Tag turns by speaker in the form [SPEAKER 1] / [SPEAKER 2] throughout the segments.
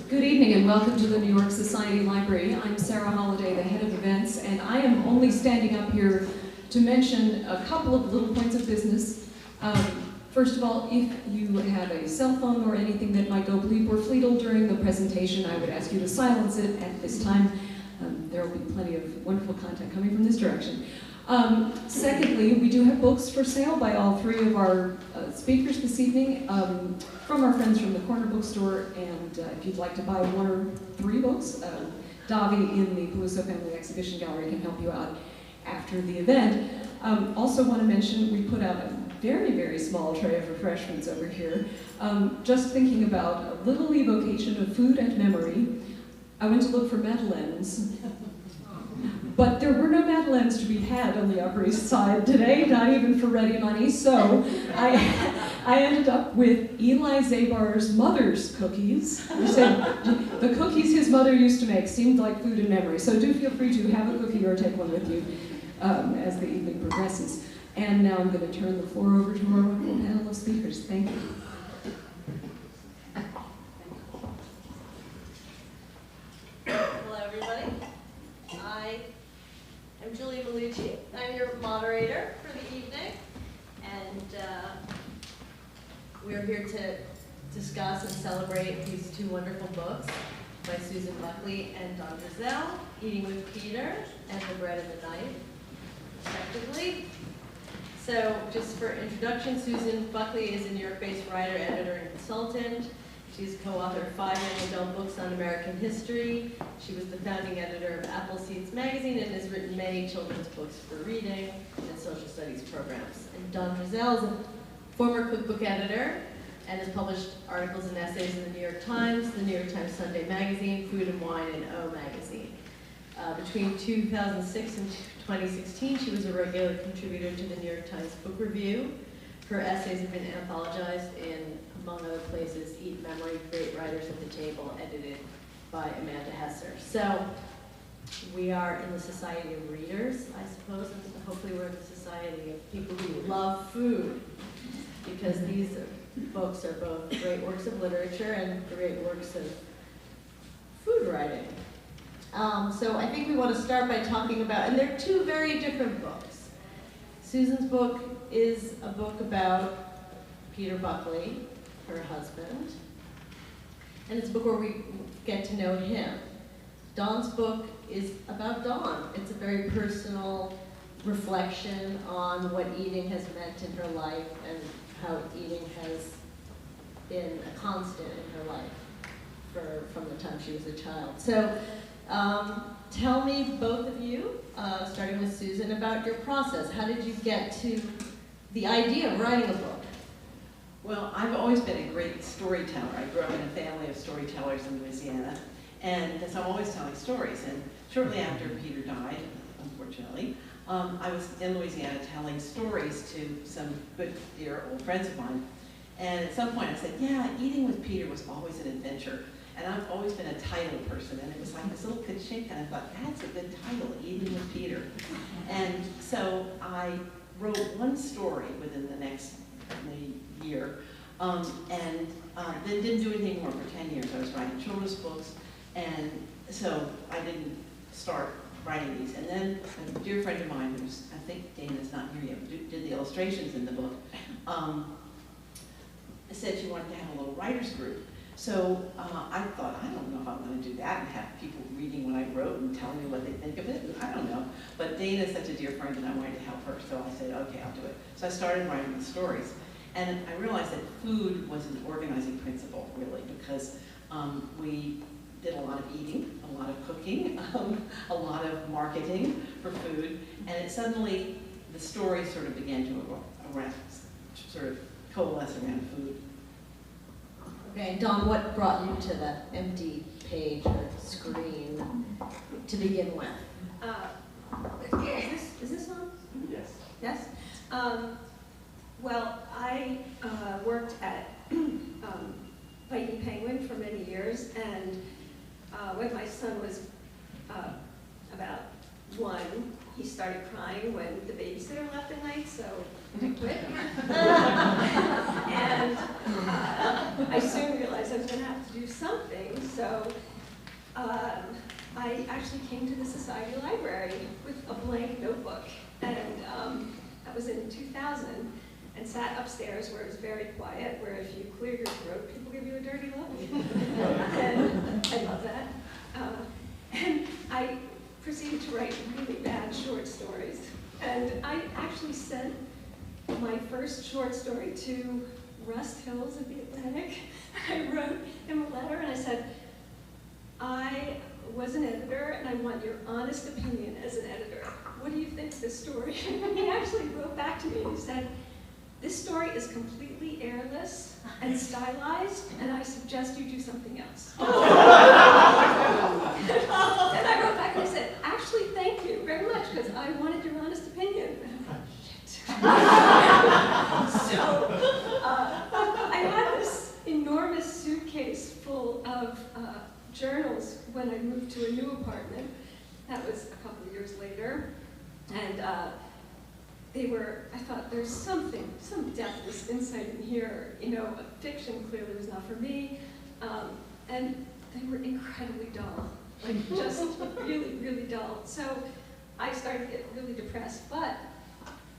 [SPEAKER 1] Good evening and welcome to the New York Society Library. I'm Sarah Holliday, the head of events, and I am only standing up here to mention a couple of little points of business. First of all, if you have a cell phone or anything that might go bleep or fleetle during the presentation, I would ask you to silence it at this time. There will be plenty of wonderful content coming from this direction. Secondly, we do have books for sale by all three of our speakers this evening from our friends from the Corner Bookstore, and if you'd like to buy one or three books, Davi in the Peluso Family Exhibition Gallery can help you out after the event. Also want to mention we put out a very, very small tray of refreshments over here. Just thinking about a little evocation of food and memory, I went to look for madeleines. But there were no madeleines to be had on the Upper East Side today, not even for ready money, so I ended up with Eli Zabar's mother's cookies. He said the cookies his mother used to make seemed like food and memory, so do feel free to have a cookie or take one with you as the evening progresses. And now I'm going to turn the floor over to our wonderful panel of speakers. Thank you.
[SPEAKER 2] Hello, everybody. I'm Julia Malucci. I'm your moderator for the evening, and we're here to discuss and celebrate these two wonderful books by Susan Buckley and Don Drzal, Eating with Peter and The Bread and the Knife, respectively. So just for introduction, Susan Buckley is a New York-based writer, editor, and consultant. She's co-author of 5 young adult books on American history. She was the founding editor of Appleseeds magazine and has written many children's books for reading and social studies programs. And Don Drzal is a former cookbook editor and has published articles and essays in the New York Times, the New York Times Sunday Magazine, Food and Wine, and O Magazine. Between 2006 and 2016, she was a regular contributor to the New York Times Book Review. Her essays have been anthologized in, among other places, Eat Memory, Great Writers at the Table, edited by Amanda Hesser. So we are in the Society of Readers, I suppose, and hopefully we're in the society of people who love food, because these books are both great works of literature and great works of food writing. So I think we want to start by talking about, and they're two very different books. Susan's book is a book about Peter Buckley, her husband, and it's a book where we get to know him. Dawn's book is about Dawn. It's a very personal reflection on what eating has meant in her life and how eating has been a constant in her life from the time she was a child. So tell me, both of you, starting with Susan, about your process. How did you get to the idea of writing a book?
[SPEAKER 3] Well, I've always been a great storyteller. I grew up in a family of storytellers in Louisiana, and so I'm always telling stories. And shortly after Peter died, unfortunately, I was in Louisiana telling stories to some good, dear old friends of mine. And at some point I said, yeah, Eating with Peter was always an adventure. And I've always been a title person, and it was like this little ka-chink, and I thought, that's a good title, Eating with Peter. And so I wrote one story within the next year, and then didn't do anything more for 10 years. I was writing children's books, and so I didn't start writing these. And then a dear friend of mine, who's, I think Dana's not here yet, did the illustrations in the book, said she wanted to have a little writer's group. So I thought, I don't know if I'm going to do that and have people reading what I wrote and telling me what they think of it. And I don't know. But Dana's such a dear friend, and I wanted to help her. So I said, okay, I'll do it. So I started writing the stories. And I realized that food was an organizing principle, really, because we did a lot of eating, a lot of cooking, a lot of marketing for food. And it suddenly, the stories sort of began to sort of coalesce around food.
[SPEAKER 2] Okay, and Dawn, what brought you to the empty page or screen to begin with?
[SPEAKER 4] Is this on?
[SPEAKER 3] Yes.
[SPEAKER 4] Yes? Well, I worked at Fighting Penguin for many years, and when my son was about 1, he started crying when the babysitter left at night, so I quit. And I I soon realized I was going to have to do something, so I actually came to the Society Library with a blank notebook, and that was in 2000, and sat upstairs where it was very quiet, where if you clear your throat, people give you a dirty look. And I love that. And I proceeded to write really bad short stories. And I actually sent my first short story to Rust Hills at the Atlantic. I wrote him a letter and I said, I was an editor and I want your honest opinion as an editor. What do you think of this story? And he actually wrote back to me and he said, this story is completely airless and stylized, and I suggest you do something else. And I wrote back and I said, actually, thank you very much, because I wanted your honest opinion. Shit. So I had this enormous suitcase full of journals when I moved to a new apartment. That was a couple of years later. And I thought, there's some depth, insight in here. You know, fiction clearly was not for me. And they were incredibly dull, like just really, really dull. So I started to get really depressed, but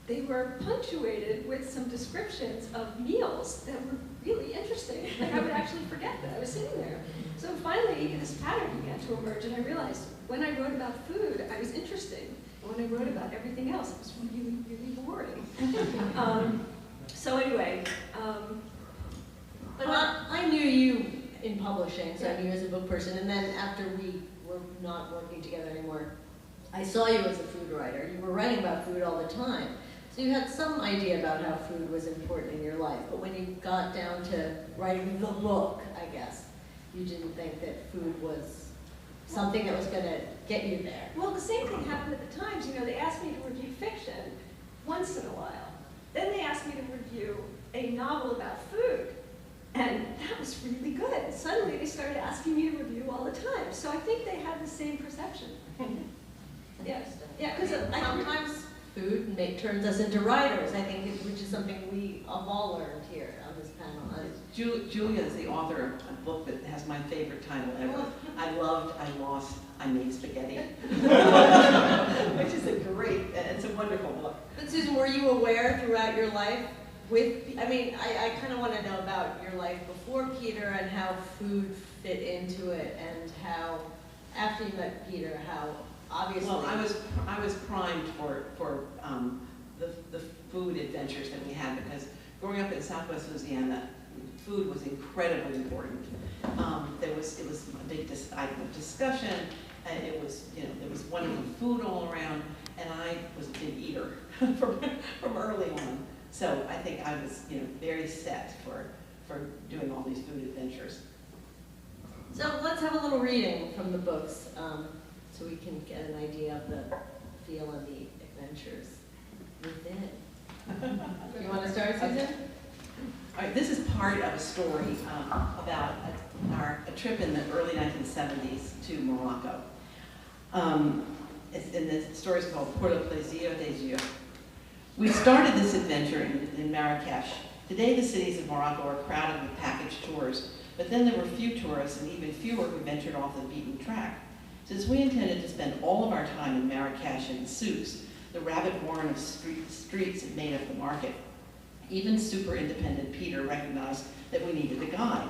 [SPEAKER 4] they were punctuated with some descriptions of meals that were really interesting. Like I would actually forget that I was sitting there. So finally, this pattern began to emerge, and I realized when I wrote about food, I was interesting. And when I wrote about everything else, it was really, really boring. So anyway.
[SPEAKER 2] But I knew you in publishing, so I knew you as a book person, and then after we were not working together anymore, I saw you as a food writer. You were writing about food all the time. So you had some idea about how food was important in your life, but when you got down to writing the book, I guess, you didn't think that food was something that was going to get you there.
[SPEAKER 4] Well, the same thing happened at the Times. You know, they asked me to review fiction once in a while. Then they asked me to review a novel about food, and that was really good. Suddenly they started asking me to review all the time. So I think they had the same perception. Yes. Yeah, because
[SPEAKER 2] sometimes food turns us into writers, I think, which is something we have all learned here on this panel.
[SPEAKER 3] Julia is the author of a book that has my favorite title ever. I loved, I lost, I made spaghetti. Which is it's a wonderful book.
[SPEAKER 2] But Susan, were you aware throughout your life I kind of want to know about your life before Peter and how food fit into it, and how, after you met Peter, how obviously...
[SPEAKER 3] Well, I was primed for the food adventures that we had, because growing up in Southwest Louisiana, food was incredibly important. It was a big item of discussion, and it was, there was wonderful food all around, and I was a big eater from early on. So I think I was, very set for doing all these food adventures.
[SPEAKER 2] So let's have a little reading from the books, so we can get an idea of the feel and the adventures within. You want to start, Susan?
[SPEAKER 3] All right, this is part of a story about a trip in the early 1970s to Morocco. And the story is called Pour le plaisir des yeux. We started this adventure in Marrakesh. Today the cities of Morocco are crowded with package tours, but then there were few tourists and even fewer who ventured off the beaten track. Since we intended to spend all of our time in Marrakesh and souks, the rabbit warren of streets that made up the market, even super independent Peter recognized that we needed a guide.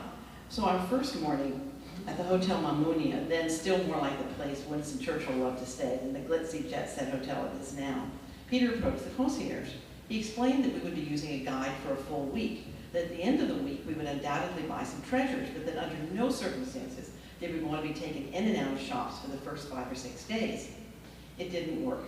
[SPEAKER 3] So our first morning at the Hotel Mamounia, then still more like the place Winston Churchill loved to stay than the glitzy jet-set hotel it is now, Peter approached the concierge. He explained that we would be using a guide for a full week, that at the end of the week we would undoubtedly buy some treasures, but that under no circumstances did we want to be taken in and out of shops for the first 5 or 6 days. It didn't work.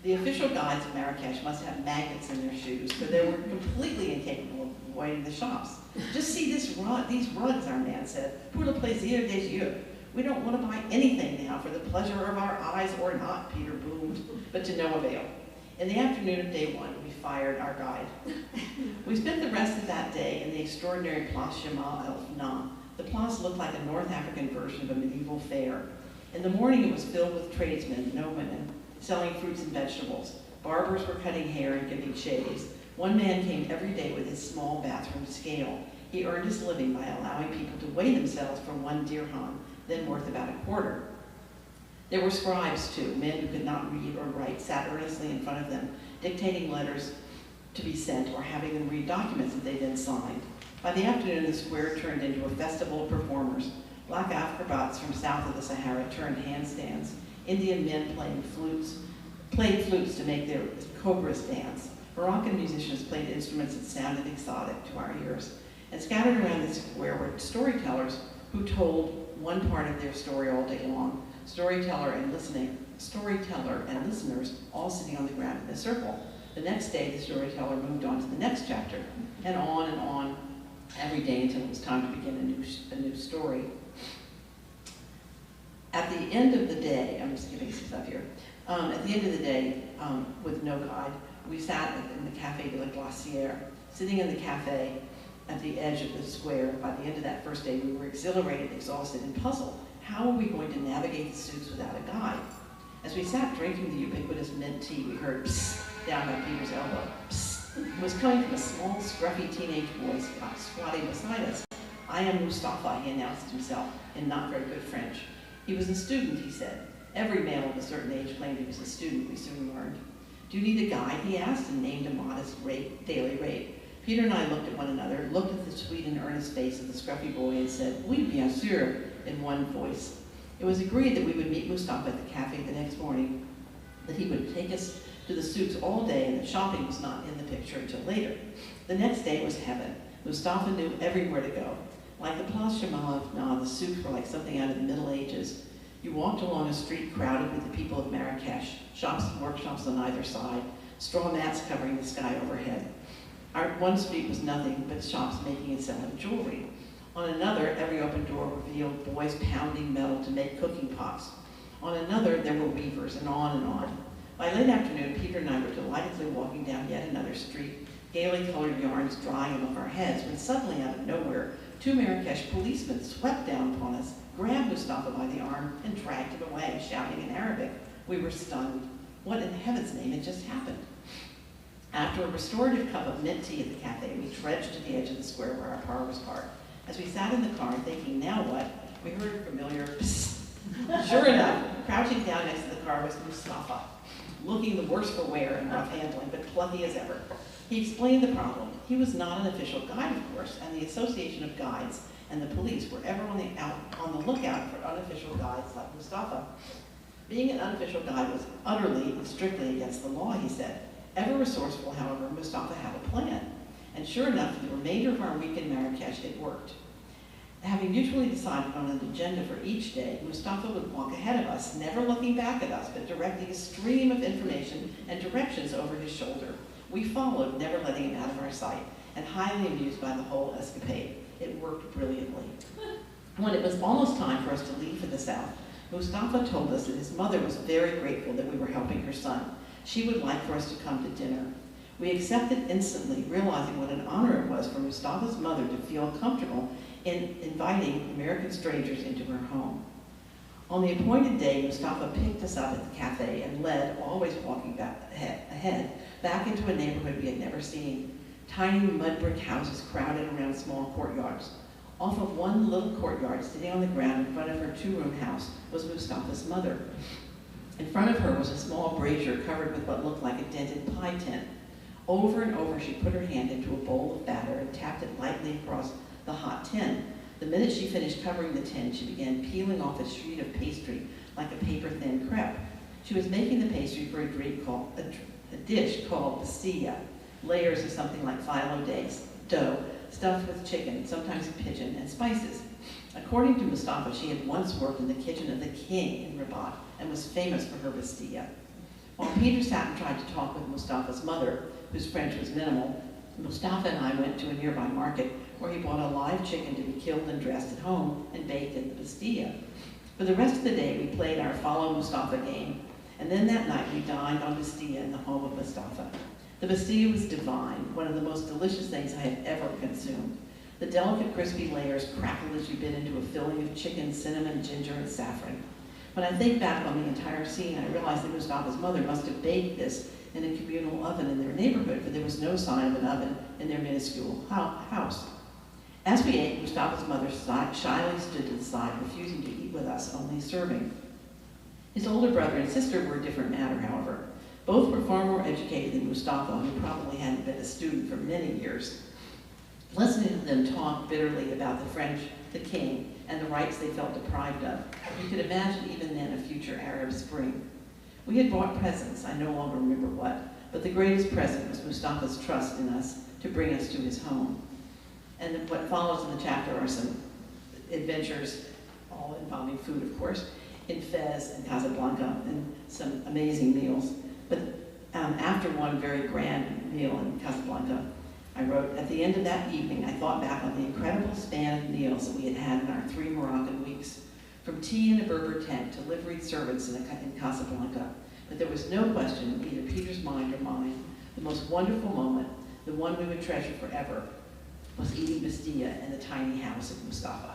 [SPEAKER 3] The official guides of Marrakesh must have magnets in their shoes, for they were completely incapable of avoiding the shops. Just see these rugs, our man said. Pour le plaisir des yeux. We don't want to buy anything now for the pleasure of our eyes or not, Peter boomed, but to no avail. In the afternoon of day 1, we fired our guide. We spent the rest of that day in the extraordinary Place Jamal el-Fna. The place looked like a North African version of a medieval fair. In the morning, it was filled with tradesmen, no women, selling fruits and vegetables. Barbers were cutting hair and giving shaves. One man came every day with his small bathroom scale. He earned his living by allowing people to weigh themselves for 1 dirham, then worth about a quarter. There were scribes too, men who could not read or write, sat earnestly in front of them, dictating letters to be sent or having them read documents that they then signed. By the afternoon, the square turned into a festival of performers. Black acrobats from south of the Sahara turned handstands. Indian men played flutes to make their cobras dance. Moroccan musicians played instruments that sounded exotic to our ears. And scattered around the square were storytellers who told one part of their story all day long. Storyteller and listeners all sitting on the ground in a circle. The next day, the storyteller moved on to the next chapter, and on every day until it was time to begin a new story. At the end of the day, I'm just skipping some stuff here. At the end of the day, with no guide, we sat in the Café de la Glacière, sitting in the cafe at the edge of the square. By the end of that first day, we were exhilarated, exhausted, and puzzled. How are we going to navigate the souks without a guide? As we sat drinking the ubiquitous mint tea, we heard psst down by Peter's elbow. Psst. It was coming from a small, scruffy teenage boy squatting beside us. "I am Mustafa," he announced himself in not very good French. He was a student, he said. Every male of a certain age claimed he was a student, we soon learned. "Do you need a guide?" he asked, and named a modest daily rate. Peter and I looked at one another, looked at the sweet and earnest face of the scruffy boy, and said, "Oui, bien sûr," in one voice. It was agreed that we would meet Mustafa at the cafe the next morning, that he would take us to the souks all day, and that shopping was not in the picture until later. The next day was heaven. Mustafa knew everywhere to go. Like the Place Chamal, the souks were like something out of the Middle Ages. You walked along a street crowded with the people of Marrakesh, shops and workshops on either side, straw mats covering the sky overhead. Our one street was nothing but shops making and selling jewelry. On another, every open door revealed boys pounding metal to make cooking pots. On another, there were weavers, and on and on. By late afternoon, Peter and I were delightedly walking down yet another street, gaily colored yarns drying above our heads, when suddenly, out of nowhere, 2 Marrakesh policemen swept down upon us, grabbed Mustafa by the arm, and dragged him away, shouting in Arabic. We were stunned. What in heaven's name had just happened? After a restorative cup of mint tea at the cafe, we trudged to the edge of the square where our car was parked. As we sat in the car thinking, now what, we heard a familiar psst. Sure enough, crouching down next to the car was Mustafa, looking the worse for wear and rough handling, but plucky as ever. He explained the problem. He was not an official guide, of course, and the Association of Guides and the police were ever on the lookout for unofficial guides like Mustafa. Being an unofficial guide was utterly and strictly against the law, he said. Ever resourceful, however, Mustafa had a plan. And sure enough, for the remainder of our week in Marrakesh, it worked. Having mutually decided on an agenda for each day, Mustafa would walk ahead of us, never looking back at us, but directing a stream of information and directions over his shoulder. We followed, never letting him out of our sight, and highly amused by the whole escapade. It worked brilliantly. When it was almost time for us to leave for the south, Mustafa told us that his mother was very grateful that we were helping her son. She would like for us to come to dinner. We accepted instantly, realizing what an honor it was for Mustafa's mother to feel comfortable in inviting American strangers into her home. On the appointed day, Mustafa picked us up at the cafe and led, always walking ahead, back into a neighborhood we had never seen. Tiny mud brick houses crowded around small courtyards. Off of one little courtyard, sitting on the ground in front of her 2-room house, was Mustafa's mother. In front of her was a small brazier covered with what looked like a dented pie tin. Over and over, she put her hand into a bowl of batter and tapped it lightly across the hot tin. The minute she finished covering the tin, she began peeling off a sheet of pastry like a paper-thin crepe. She was making the pastry for a dish called pastilla, layers of something like phyllo dough, stuffed with chicken, sometimes pigeon, and spices. According to Mustafa, she had once worked in the kitchen of the king in Rabat and was famous for her pastilla. While Peter sat and tried to talk with Mustafa's mother, whose French was minimal, Mustafa and I went to a nearby market where he bought a live chicken to be killed and dressed at home and baked in the pastilla. For the rest of the day, we played our Follow Mustafa game, and then that night we dined on pastilla in the home of Mustafa. The pastilla was divine, one of the most delicious things I have ever consumed. The delicate, crispy layers crackled as you bit into a filling of chicken, cinnamon, ginger, and saffron. When I think back on the entire scene, I realize that Mustafa's mother must have baked this in a communal oven in their neighborhood, for there was no sign of an oven in their minuscule house. As we ate, Mustafa's mother shyly stood to the side, refusing to eat with us, only serving. His older brother and sister were a different matter, however. Both were far more educated than Mustafa, who probably hadn't been a student for many years. Listening to them talk bitterly about the French, the king, and the rights they felt deprived of, you could imagine even then a future Arab Spring. We had bought presents, I no longer remember what, but the greatest present was Mustafa's trust in us to bring us to his home. And what follows in the chapter are some adventures, all involving food, of course, in Fez and Casablanca, and some amazing meals. But after one very grand meal in Casablanca, I wrote, at the end of that evening, I thought back on the incredible span of meals that we had had in our 3 Moroccan weeks, from tea in a Berber tent to liveried servants in Casablanca. But there was no question in either Peter's mind or mine, the most wonderful moment, the one we would treasure forever, was eating Bastilla in the tiny house of Mustafa.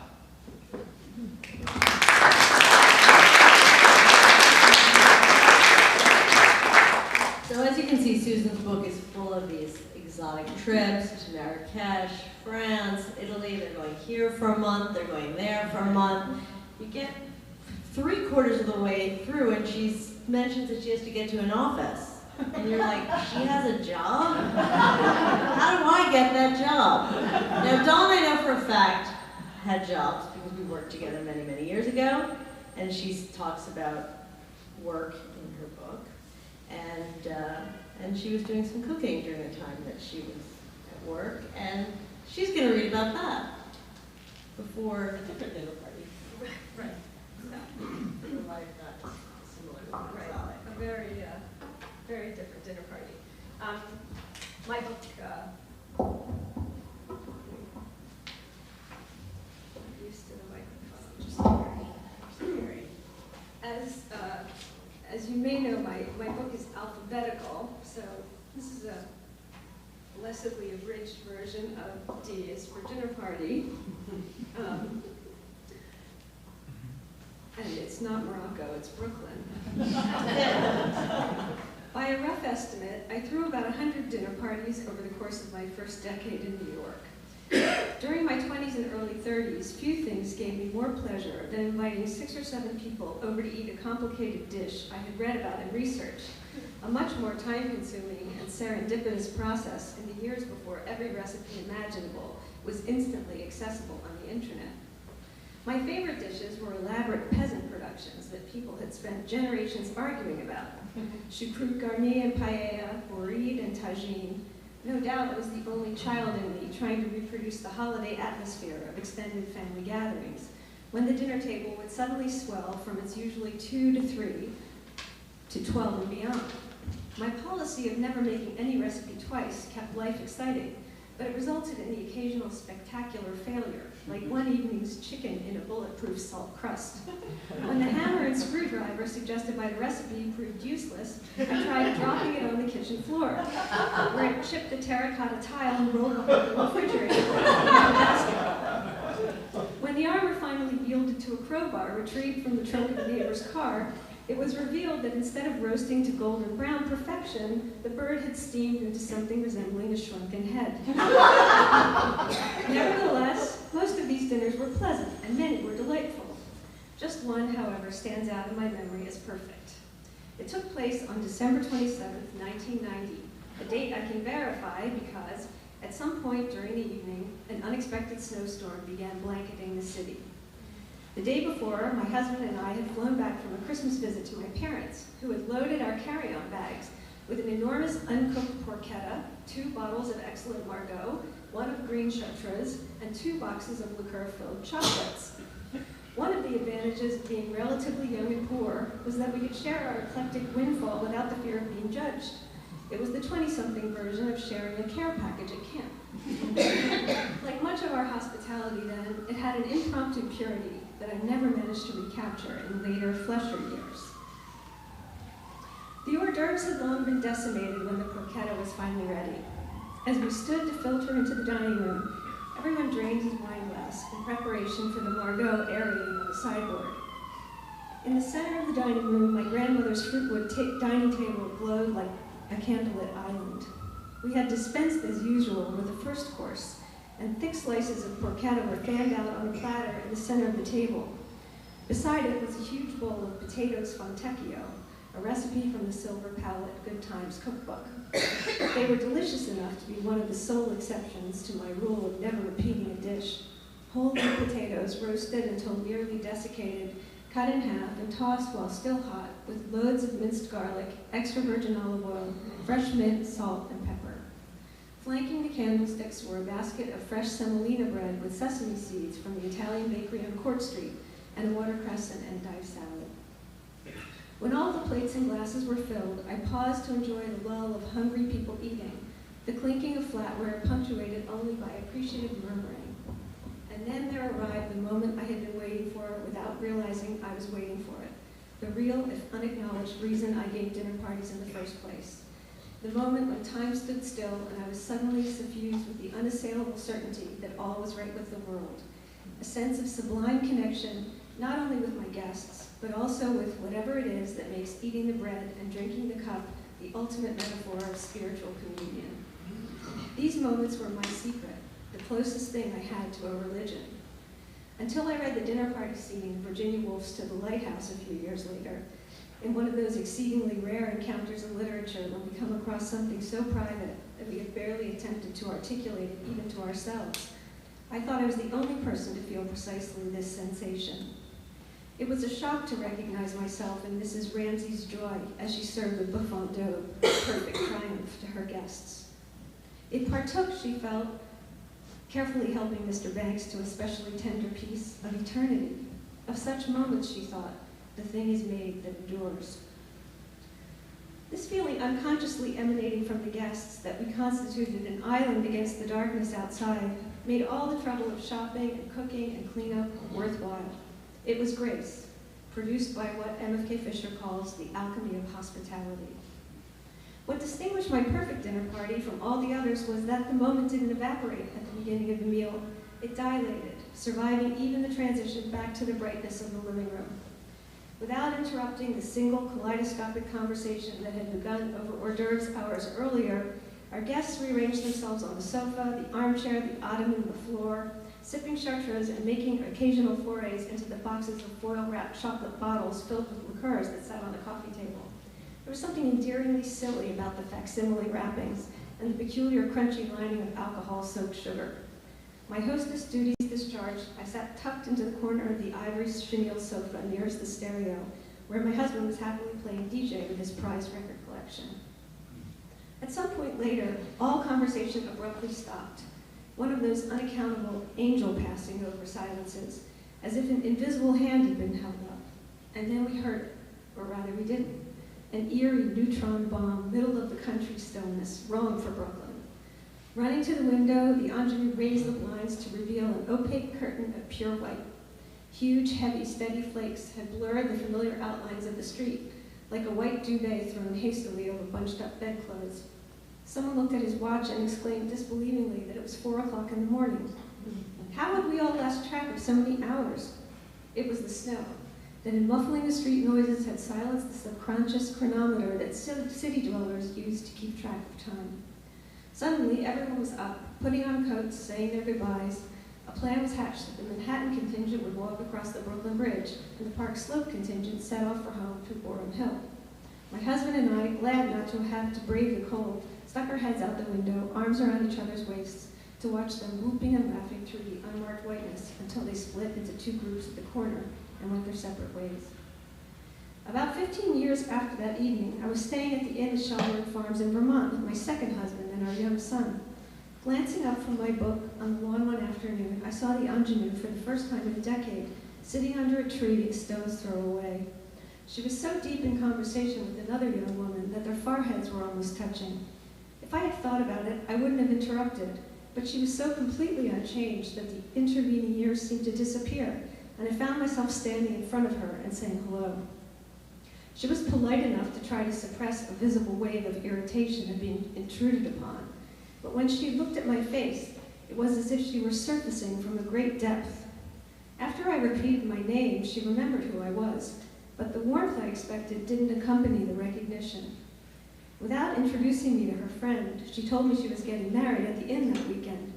[SPEAKER 2] So as you can see, Susan's book is full of these exotic trips to Marrakesh, France, Italy. They're going here for a month, they're going there for a month. You get 3/4 of the way through and she mentions that she has to get to an office. And you're like, she has a job? How do I get that job? Now, Dawn, I know for a fact, had jobs because we worked together many, many years ago. And she talks about work in her book. And she was doing some cooking during the time that she was at work. And she's going to read about that before a different dinner party.
[SPEAKER 4] Right.
[SPEAKER 2] A life not similar to
[SPEAKER 4] Right.
[SPEAKER 2] exotic.
[SPEAKER 4] A very different dinner party. My book, used to the microphone. As you may know, my book is alphabetical, so this is a blessedly abridged version of D is for dinner party. And it's not Morocco, it's Brooklyn. By a rough estimate, I threw about 100 dinner parties over the course of my first decade in New York. During my 20s and early 30s, few things gave me more pleasure than inviting 6 or 7 people over to eat a complicated dish I had read about and researched, a much more time-consuming and serendipitous process in the years before every recipe imaginable was instantly accessible on the internet. My favorite dishes were elaborate peasant productions that people had spent generations arguing about. Choucroute garnie and paella, bourride and tagine. No doubt I was the only child in me trying to reproduce the holiday atmosphere of extended family gatherings, when the dinner table would suddenly swell from its usually 2 to 3 to 12 and beyond. My policy of never making any recipe twice kept life exciting, but it resulted in the occasional spectacular failure, like one evening's chicken in a bulletproof salt crust. When the hammer and screwdriver suggested by the recipe proved useless, I tried dropping it on the kitchen floor, where it chipped the terracotta tile and rolled up in the refrigerator. When the armor finally yielded to a crowbar retrieved from the trunk of the neighbor's car, it was revealed that instead of roasting to golden brown perfection, the bird had steamed into something resembling a shrunken head. Nevertheless, most of these dinners were pleasant, and many were delightful. Just one, however, stands out in my memory as perfect. It took place on December 27th, 1990, a date I can verify because, at some point during the evening, an unexpected snowstorm began blanketing the city. The day before, my husband and I had flown back from a Christmas visit to my parents, who had loaded our carry-on bags with an enormous uncooked porchetta, 2 bottles of excellent Margaux, 1 of green chartreuse, and 2 boxes of liqueur-filled chocolates. One of the advantages of being relatively young and poor was that we could share our eclectic windfall without the fear of being judged. It was the 20-something version of sharing a care package at camp. Like much of our hospitality then, it had an impromptu purity that I never managed to recapture in later, flesher years. The hors d'oeuvres had long been decimated when the porchetta was finally ready. As we stood to filter into the dining room, everyone drained his wine glass in preparation for the Margaux aerating on the sideboard. In the center of the dining room, my grandmother's fruitwood dining table glowed like a candlelit island. We had dispensed as usual with the first course, and thick slices of porchetta were fanned out on a platter in the center of the table. Beside it was a huge bowl of potatoes fontecchio, a recipe from the Silver Palette Good Times cookbook. They were delicious enough to be one of the sole exceptions to my rule of never repeating a dish. Whole wheat potatoes roasted until nearly desiccated, cut in half and tossed while still hot with loads of minced garlic, extra virgin olive oil, fresh mint, salt, and pepper. Flanking the candlesticks were a basket of fresh semolina bread with sesame seeds from the Italian bakery on Court Street and a watercress and endive salad. When all the plates and glasses were filled, I paused to enjoy the lull of hungry people eating, the clinking of flatware punctuated only by appreciative murmuring. And then there arrived the moment I had been waiting for without realizing I was waiting for it. The real, if unacknowledged, reason I gave dinner parties in the first place. The moment when time stood still and I was suddenly suffused with the unassailable certainty that all was right with the world. A sense of sublime connection, not only with my guests, but also with whatever it is that makes eating the bread and drinking the cup the ultimate metaphor of spiritual communion. These moments were my secret, the closest thing I had to a religion. Until I read the dinner party scene in Virginia Woolf's To the Lighthouse a few years later, in one of those exceedingly rare encounters in literature when we come across something so private that we have barely attempted to articulate it even to ourselves, I thought I was the only person to feel precisely this sensation. It was a shock to recognize myself in Mrs. Ramsay's joy as she served the buffon d'eau, perfect triumph, to her guests. It partook, she felt, carefully helping Mr. Banks to a specially tender piece of eternity. Of such moments, she thought, the thing is made that endures. This feeling unconsciously emanating from the guests that we constituted an island against the darkness outside made all the trouble of shopping and cooking and cleanup worthwhile. It was grace, produced by what M.F.K. Fisher calls the alchemy of hospitality. What distinguished my perfect dinner party from all the others was that the moment didn't evaporate at the beginning of the meal. It dilated, surviving even the transition back to the brightness of the living room. Without interrupting the single kaleidoscopic conversation that had begun over hors d'oeuvres hours earlier, our guests rearranged themselves on the sofa, the armchair, the ottoman, the floor, sipping chartreuse and making occasional forays into the boxes of foil-wrapped chocolate bottles filled with liqueurs that sat on the coffee table. There was something endearingly silly about the facsimile wrappings and the peculiar crunchy lining of alcohol-soaked sugar. My hostess duties discharged, I sat tucked into the corner of the ivory chenille sofa nearest the stereo, where my husband was happily playing DJ with his prized record collection. At some point later, all conversation abruptly stopped. One of those unaccountable angel passing over silences, as if an invisible hand had been held up. And then we heard it, or rather we didn't. An eerie neutron bomb, middle of the country stillness, wrong for Brooklyn. Running to the window, the ingenue raised the blinds to reveal an opaque curtain of pure white. Huge, heavy, steady flakes had blurred the familiar outlines of the street, like a white duvet thrown hastily over bunched-up bedclothes. Someone looked at his watch and exclaimed disbelievingly that it was 4 o'clock in the morning. How had we all lost track of so many hours? It was the snow, that in muffling the street noises had silenced the subconscious chronometer that city dwellers used to keep track of time. Suddenly, everyone was up, putting on coats, saying their goodbyes. A plan was hatched that the Manhattan contingent would walk across the Brooklyn Bridge, and the Park Slope contingent set off for home through Borum Hill. My husband and I, glad not to have to brave the cold, stuck our heads out the window, arms around each other's waists, to watch them whooping and laughing through the unmarked whiteness until they split into two groups at the corner and went their separate ways. About 15 years after that evening, I was staying at the inn at Shelburne Farms in Vermont with my second husband and our young son. Glancing up from my book on the lawn one afternoon, I saw the ingenue for the first time in a decade, sitting under a tree a stone's throw away. She was so deep in conversation with another young woman that their foreheads were almost touching. If I had thought about it, I wouldn't have interrupted, but she was so completely unchanged that the intervening years seemed to disappear, and I found myself standing in front of her and saying hello. She was polite enough to try to suppress a visible wave of irritation at being intruded upon, but when she looked at my face, it was as if she were surfacing from a great depth. After I repeated my name, she remembered who I was, but the warmth I expected didn't accompany the recognition. Without introducing me to her friend, she told me she was getting married at the inn that weekend.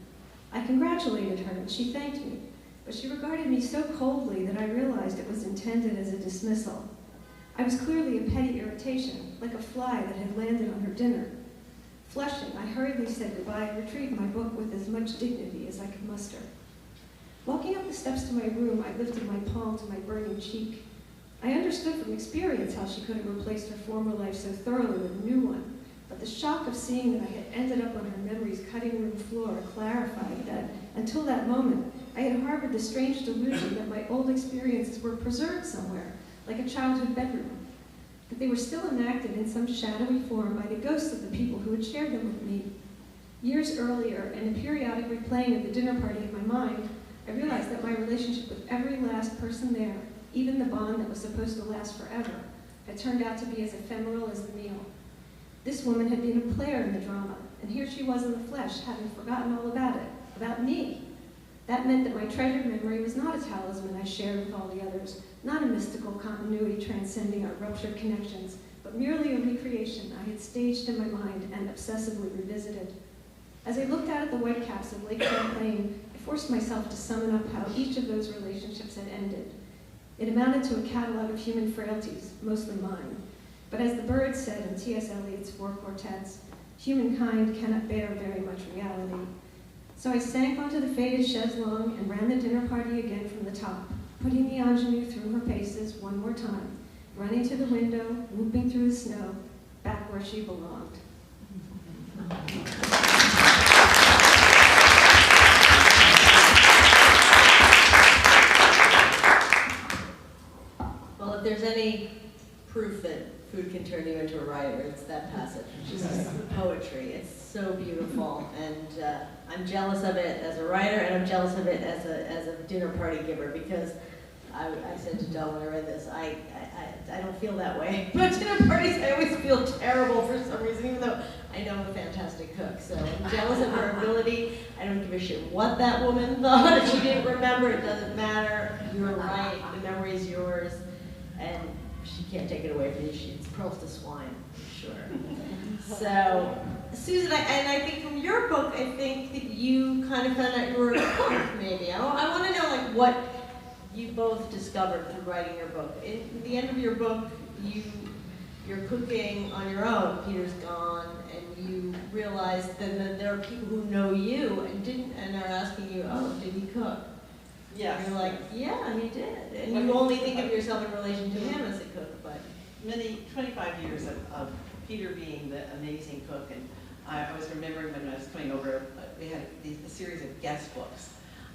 [SPEAKER 4] I congratulated her, and she thanked me, but she regarded me so coldly that I realized it was intended as a dismissal. I was clearly a petty irritation, like a fly that had landed on her dinner. Flushing, I hurriedly said goodbye and retrieved my book with as much dignity as I could muster. Walking up the steps to my room, I lifted my palm to my burning cheek. I understood from experience how she could have replaced her former life so thoroughly with a new one, but the shock of seeing that I had ended up on her memory's cutting room floor clarified that, until that moment, I had harbored the strange delusion that my old experiences were preserved somewhere, like a childhood bedroom, that they were still enacted in some shadowy form by the ghosts of the people who had shared them with me. Years earlier, in a periodic replaying of the dinner party in my mind, I realized that my relationship with every last person there, even the bond that was supposed to last forever, had turned out to be as ephemeral as the meal. This woman had been a player in the drama, and here she was in the flesh, having forgotten all about it, about me. That meant that my treasured memory was not a talisman I shared with all the others, not a mystical continuity transcending our ruptured connections, but merely a recreation I had staged in my mind and obsessively revisited. As I looked out at the white caps of Lake Champlain, I forced myself to summon up how each of those relationships had ended. It amounted to a catalog of human frailties, mostly mine. But as the bird said in T.S. Eliot's Four Quartets, humankind cannot bear very much reality. So I sank onto the faded chaise longue and ran the dinner party again from the top, putting the ingenue through her paces one more time, running to the window, whooping through the snow, back where she belonged.
[SPEAKER 2] Well, if there's any proof that food can turn you into a writer, it's that passage. It's just poetry. It's so beautiful, and I'm jealous of it as a writer, and I'm jealous of it as a dinner party giver, because I said to Del when I read this, I don't feel that way. But dinner parties, I always feel terrible for some reason, even though I know I'm a fantastic cook. So I'm jealous of her ability. I don't give a shit what that woman thought. If she didn't remember, it doesn't matter. You're right. The memory is yours, and she can't take it away from you. It's pearls to swine, for sure. So, Susan, I think from your book, I think that you kind of found out you were a cook, maybe. I want to know, like, what you both discovered through writing your book. In the end of your book, you're cooking on your own. Peter's gone, and you realize that there are people who know you and are asking you, oh, did he cook?
[SPEAKER 3] Yes.
[SPEAKER 2] And you're like, yeah, he did. And you only think of yourself in relation to him as a cook, but
[SPEAKER 3] 25 years of Peter being the amazing cook, and I was remembering when I was coming over, we had a series of guest books,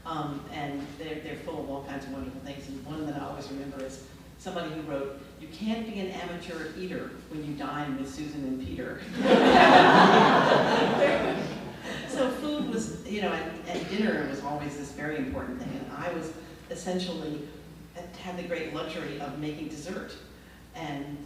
[SPEAKER 3] and they're full of all kinds of wonderful things, and one that I always remember is somebody who wrote, "You can't be an amateur eater when you dine with Susan and Peter." So food was, and dinner was always this very important thing, and I was essentially had the great luxury of making dessert and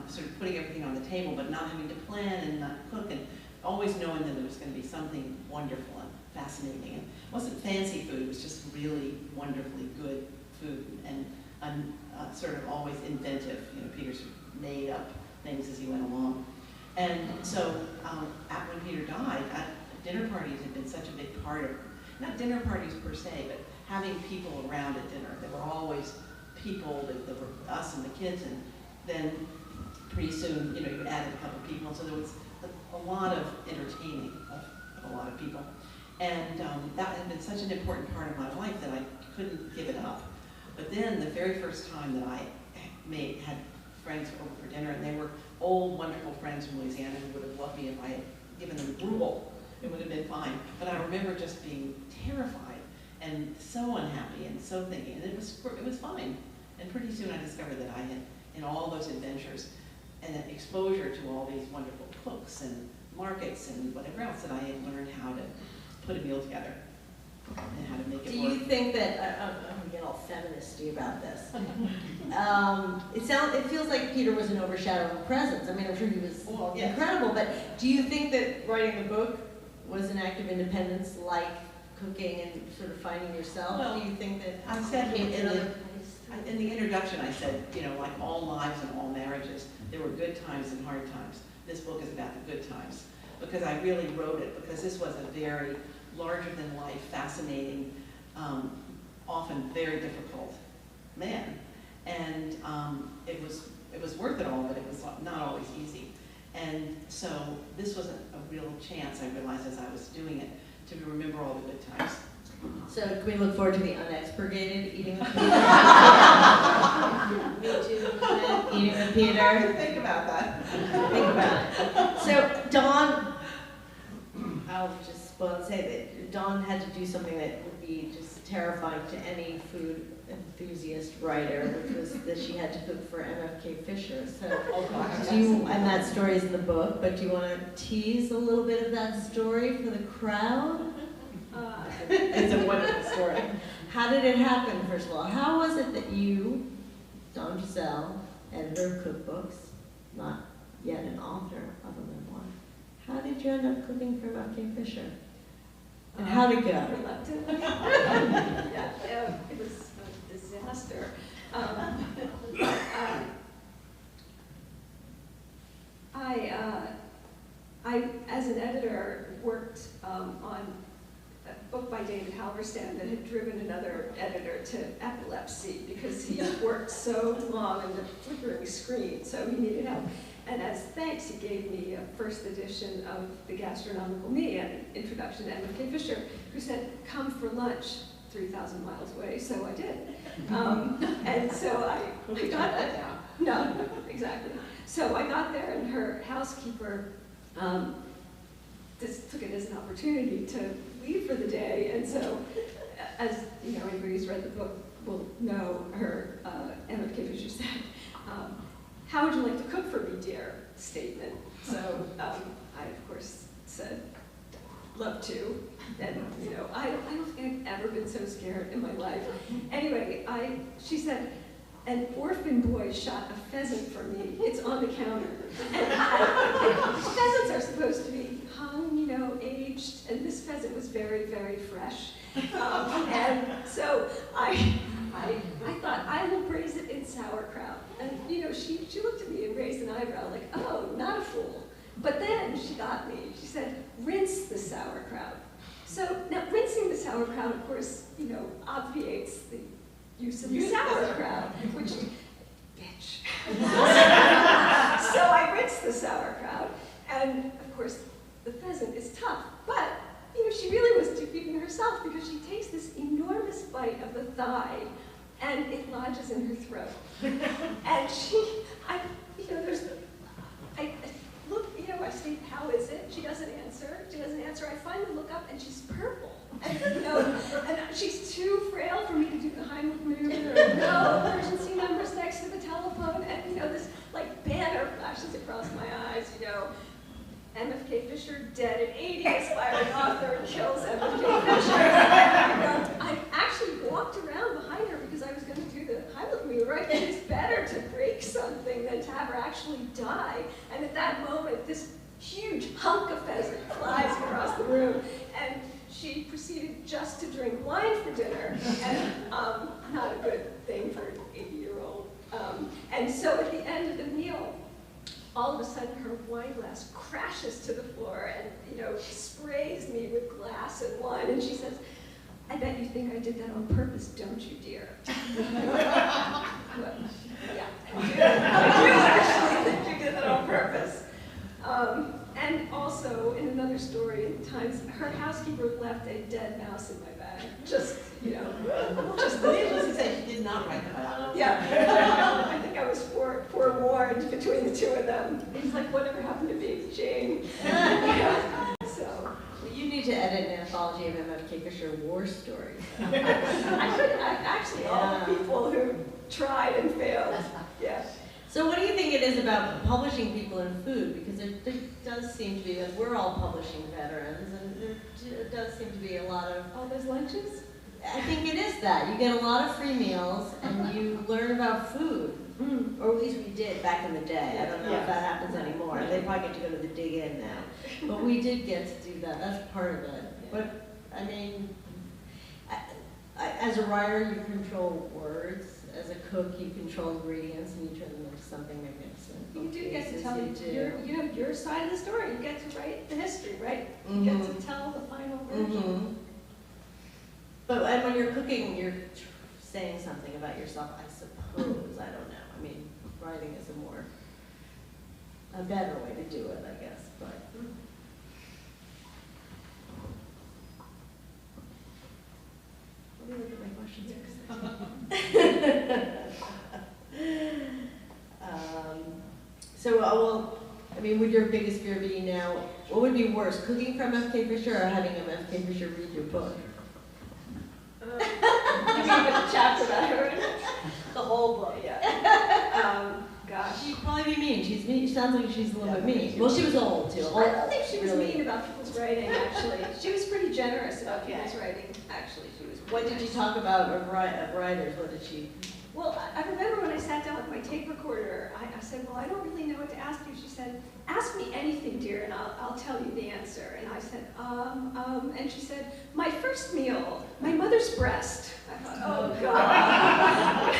[SPEAKER 3] sort of putting everything on the table, but not having to plan and not cook, and always knowing that there was going to be something wonderful and fascinating. And it wasn't fancy food, it was just really wonderfully good food, and sort of always inventive. Peter sort of made up things as he went along. And so when Peter died, dinner parties had been such a big part of, not dinner parties per se, but having people around at dinner. There were always people, there were us and the kids, and then pretty soon, you added a couple people, so there was a lot of entertaining of a lot of people. And that had been such an important part of my life that I couldn't give it up. But then the very first time that I had friends over for dinner, and they were old, wonderful friends from Louisiana who would have loved me if I had given them ruble. It would have been fine. But I remember just being terrified and so unhappy and so thinking, and it was fine. And pretty soon I discovered that I had, in all those adventures, and an exposure to all these wonderful cooks and markets and whatever else, that I had learned how to put a meal together and how to make it work.
[SPEAKER 2] do you think that, I'm going to get all feministy about this, it feels like Peter was an overshadowing presence. I mean, I'm sure he was incredible, but do you think that writing the book was an act of independence, like cooking and sort of finding yourself?
[SPEAKER 3] Well,
[SPEAKER 2] do you think that
[SPEAKER 3] I said in the introduction, I said, like all lives and all marriages, there were good times and hard times. This book is about the good times, because I really wrote it because this was a very larger-than-life, fascinating, often very difficult man. And it was worth it all, but it was not always easy. And so this was a real chance, I realized as I was doing it, to remember all the good times.
[SPEAKER 2] So can we look forward to the unexpurgated eating with Peter? Me too, eating with Peter.
[SPEAKER 3] Think about that.
[SPEAKER 2] Think about it. So Dawn, I'll just say that Dawn had to do something that would be just terrifying to any food enthusiast writer, which was that she had to cook for MFK Fisher. So and that story is in the book, but do you want to tease a little bit of that story for the crowd?
[SPEAKER 3] It's a wonderful story.
[SPEAKER 2] How did it happen, first of all? How was it that you, Dawn Drzal, editor of cookbooks, not yet an author of a memoir, how did you end up cooking for MFK Fisher? And how did it go?
[SPEAKER 4] Reluctantly. Yeah, it was a disaster. I, as an editor, worked on a book by David Halberstam that had driven another editor to epilepsy because he worked so long on the flickering screen, so he needed help. And as thanks, he gave me a first edition of The Gastronomical Me and an introduction to MFK Fisher, who said, "Come for lunch 3,000 miles away," so I did. And so I got that down. No, exactly. So I got there, and her housekeeper just took it as an opportunity to leave for the day. And so, as you know, anybody who's read the book will know, her MFK Fisher said, "How would you like to cook for me, dear?" statement. So I, of course, said, "Love to." And you know, I don't think I've ever been so scared in my life. Anyway, she said, "An orphan boy shot a pheasant for me. It's on the counter." And pheasants are supposed to be hung, you know, aged, and this pheasant was very, very fresh. And so I thought, I will braise it in sauerkraut. And you know, she looked at me and raised an eyebrow, like, "Oh, not a fool." But then she got me. She said, "Rinse the sauerkraut." So now rinsing the sauerkraut, of course, you know, obviates the use of the sauerkraut, which, bitch. So I rinsed the sauerkraut, and of course, the pheasant is tough, but you know, she really was defeating herself because she takes this enormous bite of the thigh, and it lodges in her throat. And I look, you know, I say, "How is it?" She doesn't answer. She doesn't answer. I finally look up, and she's purple. And, you know, and she's too frail for me to do the Heimlich maneuver. Or, no, emergency numbers next to the telephone. And, you know, this, like, banner flashes across my eyes, you know. MFK Fisher, dead at 80, aspiring author, kills MFK Fisher. And, you know, I actually walked around behind her because I was going to do the Heimlich maneuver. I think it's better to break something than to have her actually die. And at that moment, this huge hunk of pheasant flies across the room. And she proceeded just to drink wine for dinner, and not a good thing for an 80-year-old. And so at the end of the meal, all of a sudden her wine glass crashes to the floor and, you know, sprays me with glass and wine. And she says, "I bet you think I did that on purpose, don't you, dear?" Well, yeah, I do actually think you did that on purpose. And also, in another story, in Times, her housekeeper left a dead mouse in my bag. Just, you know, just the
[SPEAKER 3] Needless to say, she did not write the biography.
[SPEAKER 4] yeah. I think I was forewarned between the two of them. It's like, whatever happened to Baby Jane? Yeah. So.
[SPEAKER 2] Well, you need to edit an anthology of MFK Fisher war stories.
[SPEAKER 4] Actually, all the people who tried and failed. Yeah.
[SPEAKER 2] So what do you think it is about publishing people in food? Because there does seem to be, that we're all publishing veterans, and there does seem to be a lot of...
[SPEAKER 4] All those lunches?
[SPEAKER 2] I think it is that. You get a lot of free meals, and you learn about food. Or at least we did back in the day. I don't know if that happens anymore. They probably get to go to the Dig In now. But we did get to do that. That's part of it. But, I mean, as a writer, you control words. As a cook, you control ingredients and you turn them into something magnificent.
[SPEAKER 4] You do get to
[SPEAKER 2] Yes,
[SPEAKER 4] tell your side of the story. You get to write the history, right? You get to tell the final version.
[SPEAKER 2] But when you're cooking, you're saying something about yourself, I suppose. I don't know. I mean, writing is a better way to do it, I guess. But let me look at my questions. Well, I mean, would your biggest fear be now, what would be worse, cooking from F.K. Fisher or having F.K. Fisher read your book?
[SPEAKER 4] You mean the chapter about her?
[SPEAKER 2] The whole book.
[SPEAKER 4] Yeah. Gosh.
[SPEAKER 2] She'd probably be mean. She's mean. She sounds like she's a little bit mean. Well, she was old too.
[SPEAKER 4] I don't think she was
[SPEAKER 2] Really.
[SPEAKER 4] mean about people's writing, actually. She was pretty generous about people's writing, actually. She was.
[SPEAKER 2] What did you talk about of writers? What did she?
[SPEAKER 4] Well, I remember when I sat down with my tape recorder, I said, well, I don't really know what to ask you. She said, ask me anything, dear, and I'll tell you the answer. And I said, and she said, my first meal, my mother's breast. I thought, oh, God.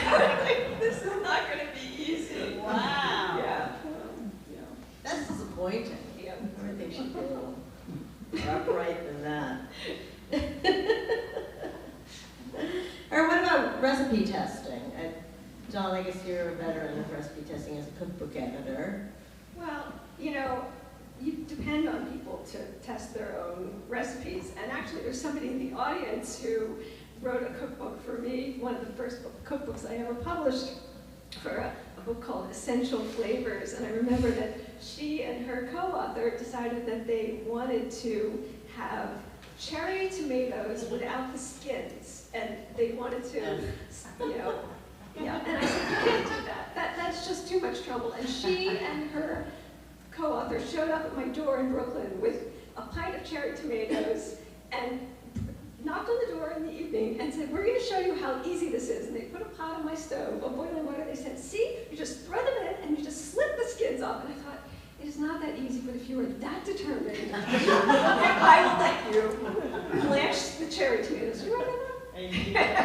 [SPEAKER 4] This is not going to be easy.
[SPEAKER 2] Wow.
[SPEAKER 4] Yeah.
[SPEAKER 2] That's disappointing.
[SPEAKER 4] Yeah.
[SPEAKER 2] I think she'd be a little more upright than that. Or what about recipe testing? John, I guess you're a veteran of recipe testing as a cookbook editor.
[SPEAKER 4] Well, you depend on people to test their own recipes. And actually, there's somebody in the audience who wrote a cookbook for me, one of the first cookbooks I ever published, for a book called Essential Flavors. And I remember that she and her co-author decided that they wanted to have cherry tomatoes without the skins. And they wanted to, yeah, and I said, you can't do that. That's just too much trouble. And she and her co-author showed up at my door in Brooklyn with a pint of cherry tomatoes and knocked on the door in the evening and said, we're going to show you how easy this is. And they put a pot on my stove of boiling water. They said, see, you just throw them in and you just slip the skins off. And I thought, it is not that easy, but if you are that determined, I will let you blanch the cherry tomatoes. You remember that?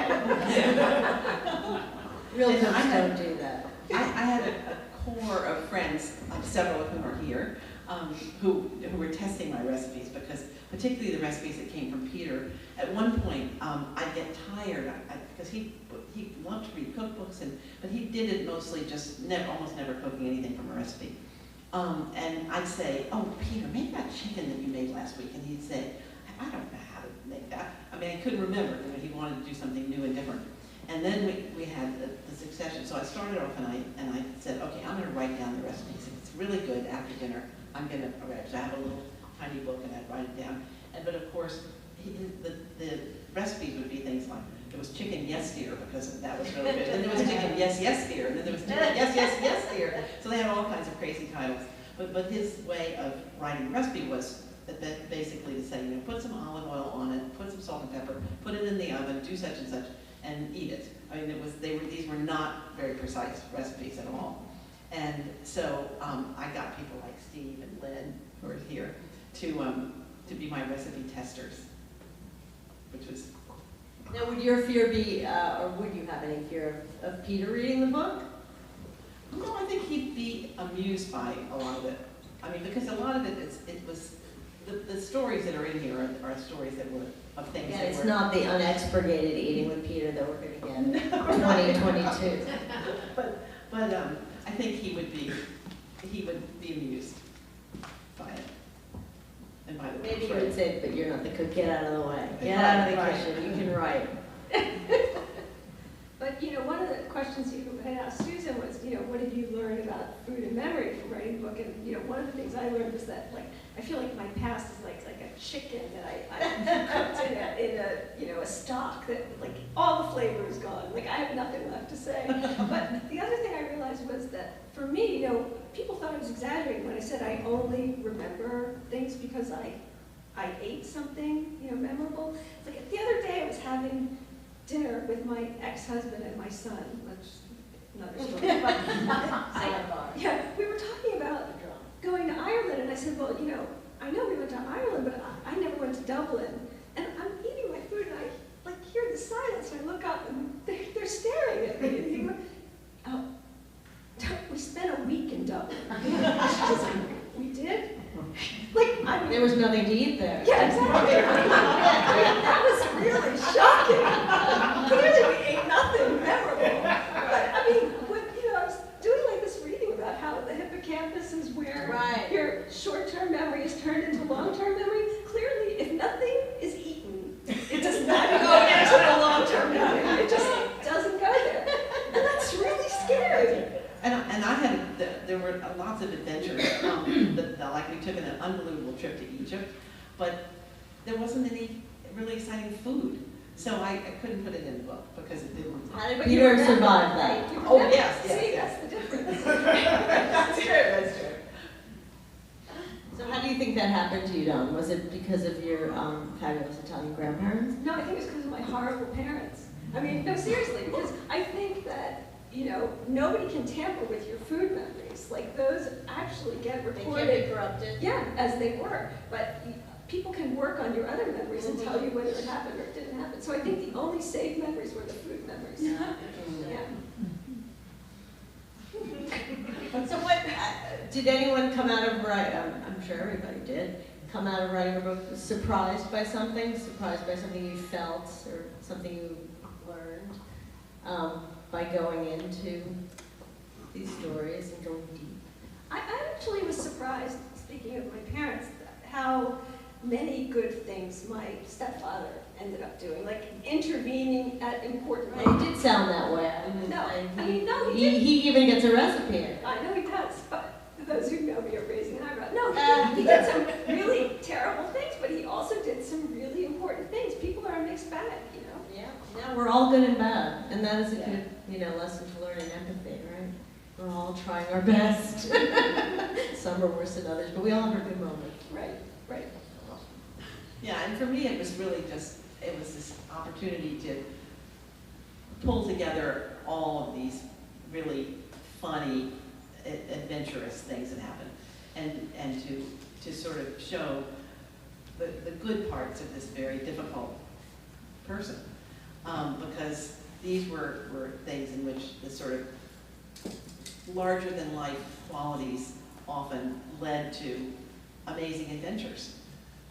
[SPEAKER 2] Real
[SPEAKER 3] And
[SPEAKER 2] cooks don't do that.
[SPEAKER 3] I had a core of friends, several of whom are here, who were testing my recipes, because particularly the recipes that came from Peter. At one point, I'd get tired, because he loved to read cookbooks, but he did it mostly just almost never cooking anything from a recipe. And I'd say, oh, Peter, make that chicken that you made last week. And he'd say, I don't know how to make that. I mean, I couldn't remember. He wanted to do something new and different. And then we had the succession. So I started off and I said, okay, I'm going to write down the recipes. If it's really good after dinner, I'm going to write. So I have a little tiny book and I'd write it down. But of course, the recipes would be things like, there was chicken yes dear, because that was really good. And there was chicken yes dear, and then there was chicken yes dear. So they had all kinds of crazy titles. But his way of writing the recipe was that basically to say, put some olive oil on it, put some salt and pepper, put it in the oven, do such and such, and eat it. I mean, these were not very precise recipes at all. And so I got people like Steve and Lynn, who are here, to be my recipe testers, which was.
[SPEAKER 2] Now, would your fear be, or would you have any fear of Peter reading the book?
[SPEAKER 3] No, I think he'd be amused by a lot of it. I mean, because a lot of it was the stories that are in here are stories that were of things
[SPEAKER 2] Yeah,
[SPEAKER 3] that
[SPEAKER 2] it's
[SPEAKER 3] were.
[SPEAKER 2] not the unexpurgated eating with Peter that we're going to get in 2022.
[SPEAKER 3] But I think he would be amused by it. And by the
[SPEAKER 2] Maybe you
[SPEAKER 3] portrait.
[SPEAKER 2] would say, but you're not the cook, get out of the way. Get out of the kitchen, you can write.
[SPEAKER 4] But, one of the questions you had asked Susan was, what did you learn about food and memory from writing the book? And, one of the things I learned was that, I feel like my past is like a chicken that I cooked in a stock that, all the flavor is gone. I have nothing left to say. But the other thing I realized was that, for me, people thought I was exaggerating when I said I only remember things because I ate something, memorable. The other day I was having dinner with my ex-husband and my son, which another story. But yeah, we were talking about going to Ireland, and I said, well, I know we went to Ireland, but I never went to Dublin. And I'm eating my food, and I hear this this silence, and I look up, and they're staring at me. And he went, oh, we spent a week in Dublin. She was like, we did? Like, I mean,
[SPEAKER 2] There was nothing to eat there.
[SPEAKER 4] yeah, exactly. That was really shocking. Clearly, we ate nothing memorable. But I mean, when, I was doing like this reading about how the hippocampus is where
[SPEAKER 2] Right.
[SPEAKER 4] your short-term memory is turned into long-term memory. Clearly, if nothing is eaten, it does not go into the long-term memory. It just doesn't go there, and that's really scary.
[SPEAKER 3] And I had, there were lots of adventures. Like we took an unbelievable trip to Egypt, but there wasn't any really exciting food. So I couldn't put it in the book because it didn't.
[SPEAKER 2] How did Peter survive that?
[SPEAKER 3] Oh, yes,
[SPEAKER 4] See,
[SPEAKER 3] yes.
[SPEAKER 4] that's the difference.
[SPEAKER 3] That's true, that's true.
[SPEAKER 2] So how do you think that happened to you, Dawn? Was it because of your fabulous Italian grandparents?
[SPEAKER 4] No, I think it's because of my horrible parents. I mean, no, seriously, because I think that, nobody can tamper with your food memories. Like, those actually get
[SPEAKER 2] They
[SPEAKER 4] recorded.
[SPEAKER 2] can't be corrupted.
[SPEAKER 4] Yeah, as they were. But people can work on your other memories and tell you whether it happened or it didn't happen. So I think the only safe memories were the food memories. Yeah.
[SPEAKER 2] So what, did anyone come out of writing, I'm sure everybody did, come out of writing a book surprised by something you felt or something you learned by going into these stories and going deep?
[SPEAKER 4] I actually was surprised, speaking of my parents, how many good things my stepfather ended up doing, like intervening at important
[SPEAKER 2] Right, it did sound that way.
[SPEAKER 4] No,
[SPEAKER 2] And
[SPEAKER 4] I mean, no, he didn't.
[SPEAKER 2] he even gets a recipe.
[SPEAKER 4] I know he does, but those who know me are raising an eyebrow. No, he did some really terrible things, but he also did some really important things. People are a mixed bag,
[SPEAKER 2] Yeah, we're all good and bad, and that is a good, lesson to learn in empathy, right? We're all trying our best. Some are worse than others, but we all have our good moments.
[SPEAKER 4] Right.
[SPEAKER 3] Yeah, and for me, it was really just, it was this opportunity to pull together all of these really funny, adventurous things that happened, and to sort of show the good parts of this very difficult person. Because these were things in which the sort of larger-than-life qualities often led to amazing adventures.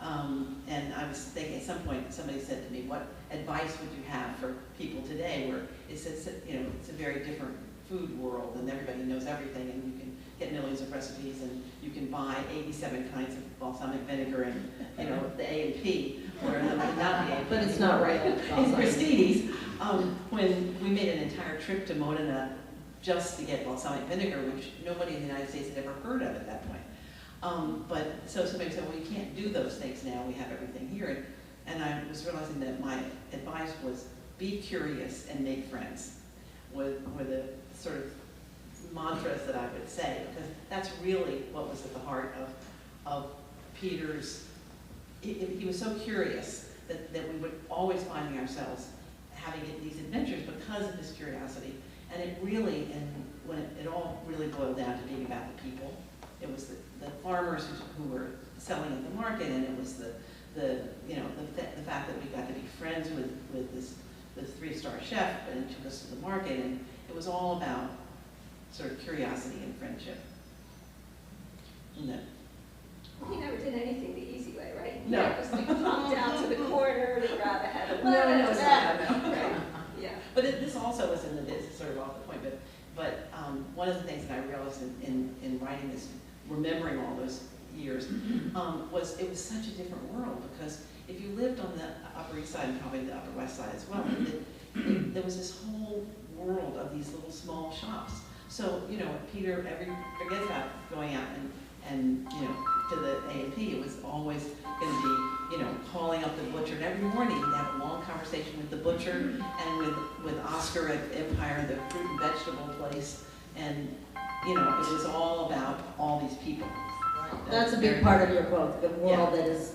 [SPEAKER 3] And I was thinking at some point, somebody said to me, what advice would you have for people today where it's a very different food world and everybody knows everything and you can get millions of recipes and you can buy 87 kinds of balsamic vinegar and, the A&P, or not the A&P.
[SPEAKER 2] But it's not right.
[SPEAKER 3] In Christini's, when we made an entire trip to Modena just to get balsamic vinegar, which nobody in the United States had ever heard of at that point. But so somebody said, well, you can't do those things now, we have everything here. And I was realizing that my advice was be curious and make friends, were the sort of mantras that I would say, because that's really what was at the heart of Peter's. He was so curious that we would always finding ourselves having these adventures because of his curiosity. And it really, when it all really boiled down to being about the people. It was the farmers who were selling at the market, and it was the fact that we got to be friends with this 3-star chef, and he took us to the market, and it was all about sort of curiosity and friendship. And
[SPEAKER 4] He never did anything the easy way, right?
[SPEAKER 3] No.
[SPEAKER 4] He never just popped down to the corner to grab a head of
[SPEAKER 3] No.
[SPEAKER 4] lettuce. Right. Yeah.
[SPEAKER 3] But this also was this is sort of off the point, but one of the things that I realized in writing this, remembering all those years, was it was such a different world, because if you lived on the Upper East Side and probably the Upper West Side as well, there was this whole world of these little small shops. So, Peter forgets about going out and to the A&P, it was always going to be, calling up the butcher. And every morning he'd have a long conversation with the butcher and with Oscar at Empire, the fruit and vegetable place. And, it was all about all these people.
[SPEAKER 2] That's a big part of your book, the world that is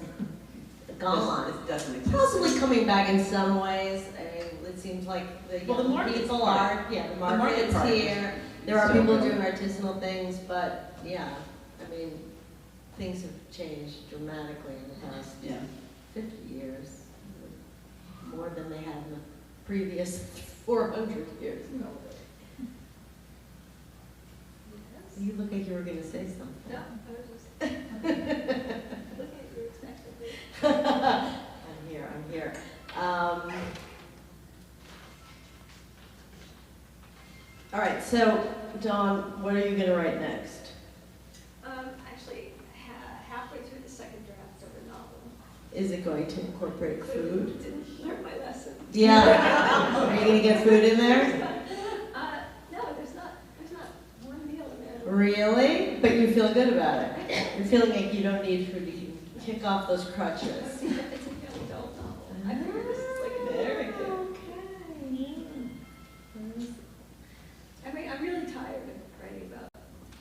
[SPEAKER 2] gone.
[SPEAKER 3] It doesn't exist.
[SPEAKER 2] Possibly coming back in some ways. I mean, it seems like the young
[SPEAKER 3] market's
[SPEAKER 2] people
[SPEAKER 3] part.
[SPEAKER 2] are, the
[SPEAKER 3] market
[SPEAKER 2] market's
[SPEAKER 3] part
[SPEAKER 2] here. There are people doing artisanal things, but things have changed dramatically in the past 50 years, more than they have in previous 400 years. You look like you were going to say something.
[SPEAKER 4] No, I was just looking at you expectantly.
[SPEAKER 2] I'm here. All right, so Dawn, what are you going to write next?
[SPEAKER 4] Actually, halfway through the second draft of a novel.
[SPEAKER 2] Is it going to incorporate food?
[SPEAKER 4] Didn't learn my lesson.
[SPEAKER 2] Yeah. Are you going to get food in there?
[SPEAKER 4] No, there's not one meal in there.
[SPEAKER 2] Really? But you feel good about it. You're feeling like you don't need food. You can kick off those crutches.
[SPEAKER 4] It's a young adult novel. I figure this is like a
[SPEAKER 2] Very good.
[SPEAKER 4] Okay. I mean, I'm really tired of writing about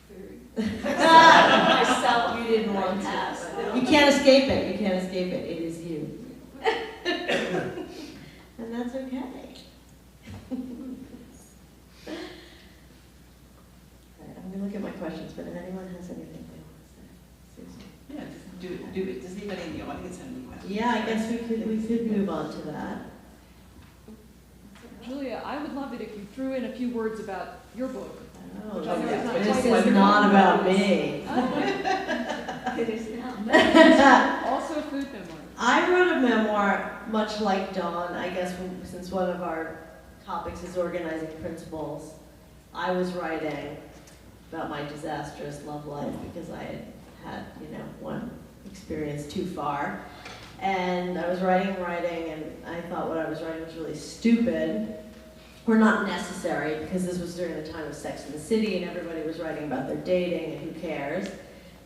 [SPEAKER 4] food.
[SPEAKER 2] Myself, you didn't want to. You can't escape it. You can't escape it. It is you. And that's okay. Alright, I'm gonna look at my questions, but if anyone has anything they want to say, Susan.
[SPEAKER 3] Yeah, just do it. Does anybody in the audience have any questions?
[SPEAKER 2] Yeah, I guess we could move on to that.
[SPEAKER 1] Julia, I would love it if you threw in a few words about your book.
[SPEAKER 2] Oh,
[SPEAKER 1] Which I know is not
[SPEAKER 2] this
[SPEAKER 1] quite
[SPEAKER 2] is not about me.
[SPEAKER 4] It is now.
[SPEAKER 1] Also a food memoir.
[SPEAKER 2] I wrote a memoir, much like Dawn, I guess, since one of our topics is organizing principles. I was writing about my disastrous love life because I had one experience too far. And I was writing, and I thought what I was writing was really stupid, or not necessary, because this was during the time of Sex and the City, and everybody was writing about their dating, and who cares.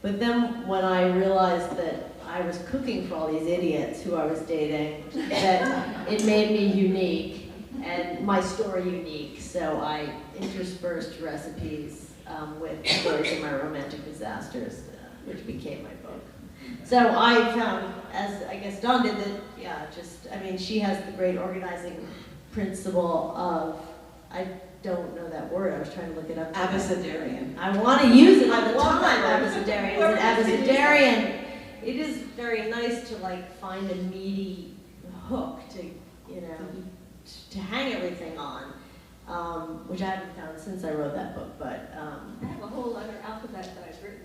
[SPEAKER 2] But then when I realized that I was cooking for all these idiots who I was dating, that it made me unique, and my story unique, so I interspersed recipes with stories of my romantic disasters, which became my book. So I found, as I guess Dawn did, that, she has the great organizing principle of, I don't know that word, I was trying to look it up.
[SPEAKER 3] Abecedarian.
[SPEAKER 2] I want to use it all the time, abecedarian. Abecedarian, it is very nice to find a meaty hook to hang everything on, which I haven't found since I wrote that book, but.
[SPEAKER 4] I have a whole other alphabet that I've written.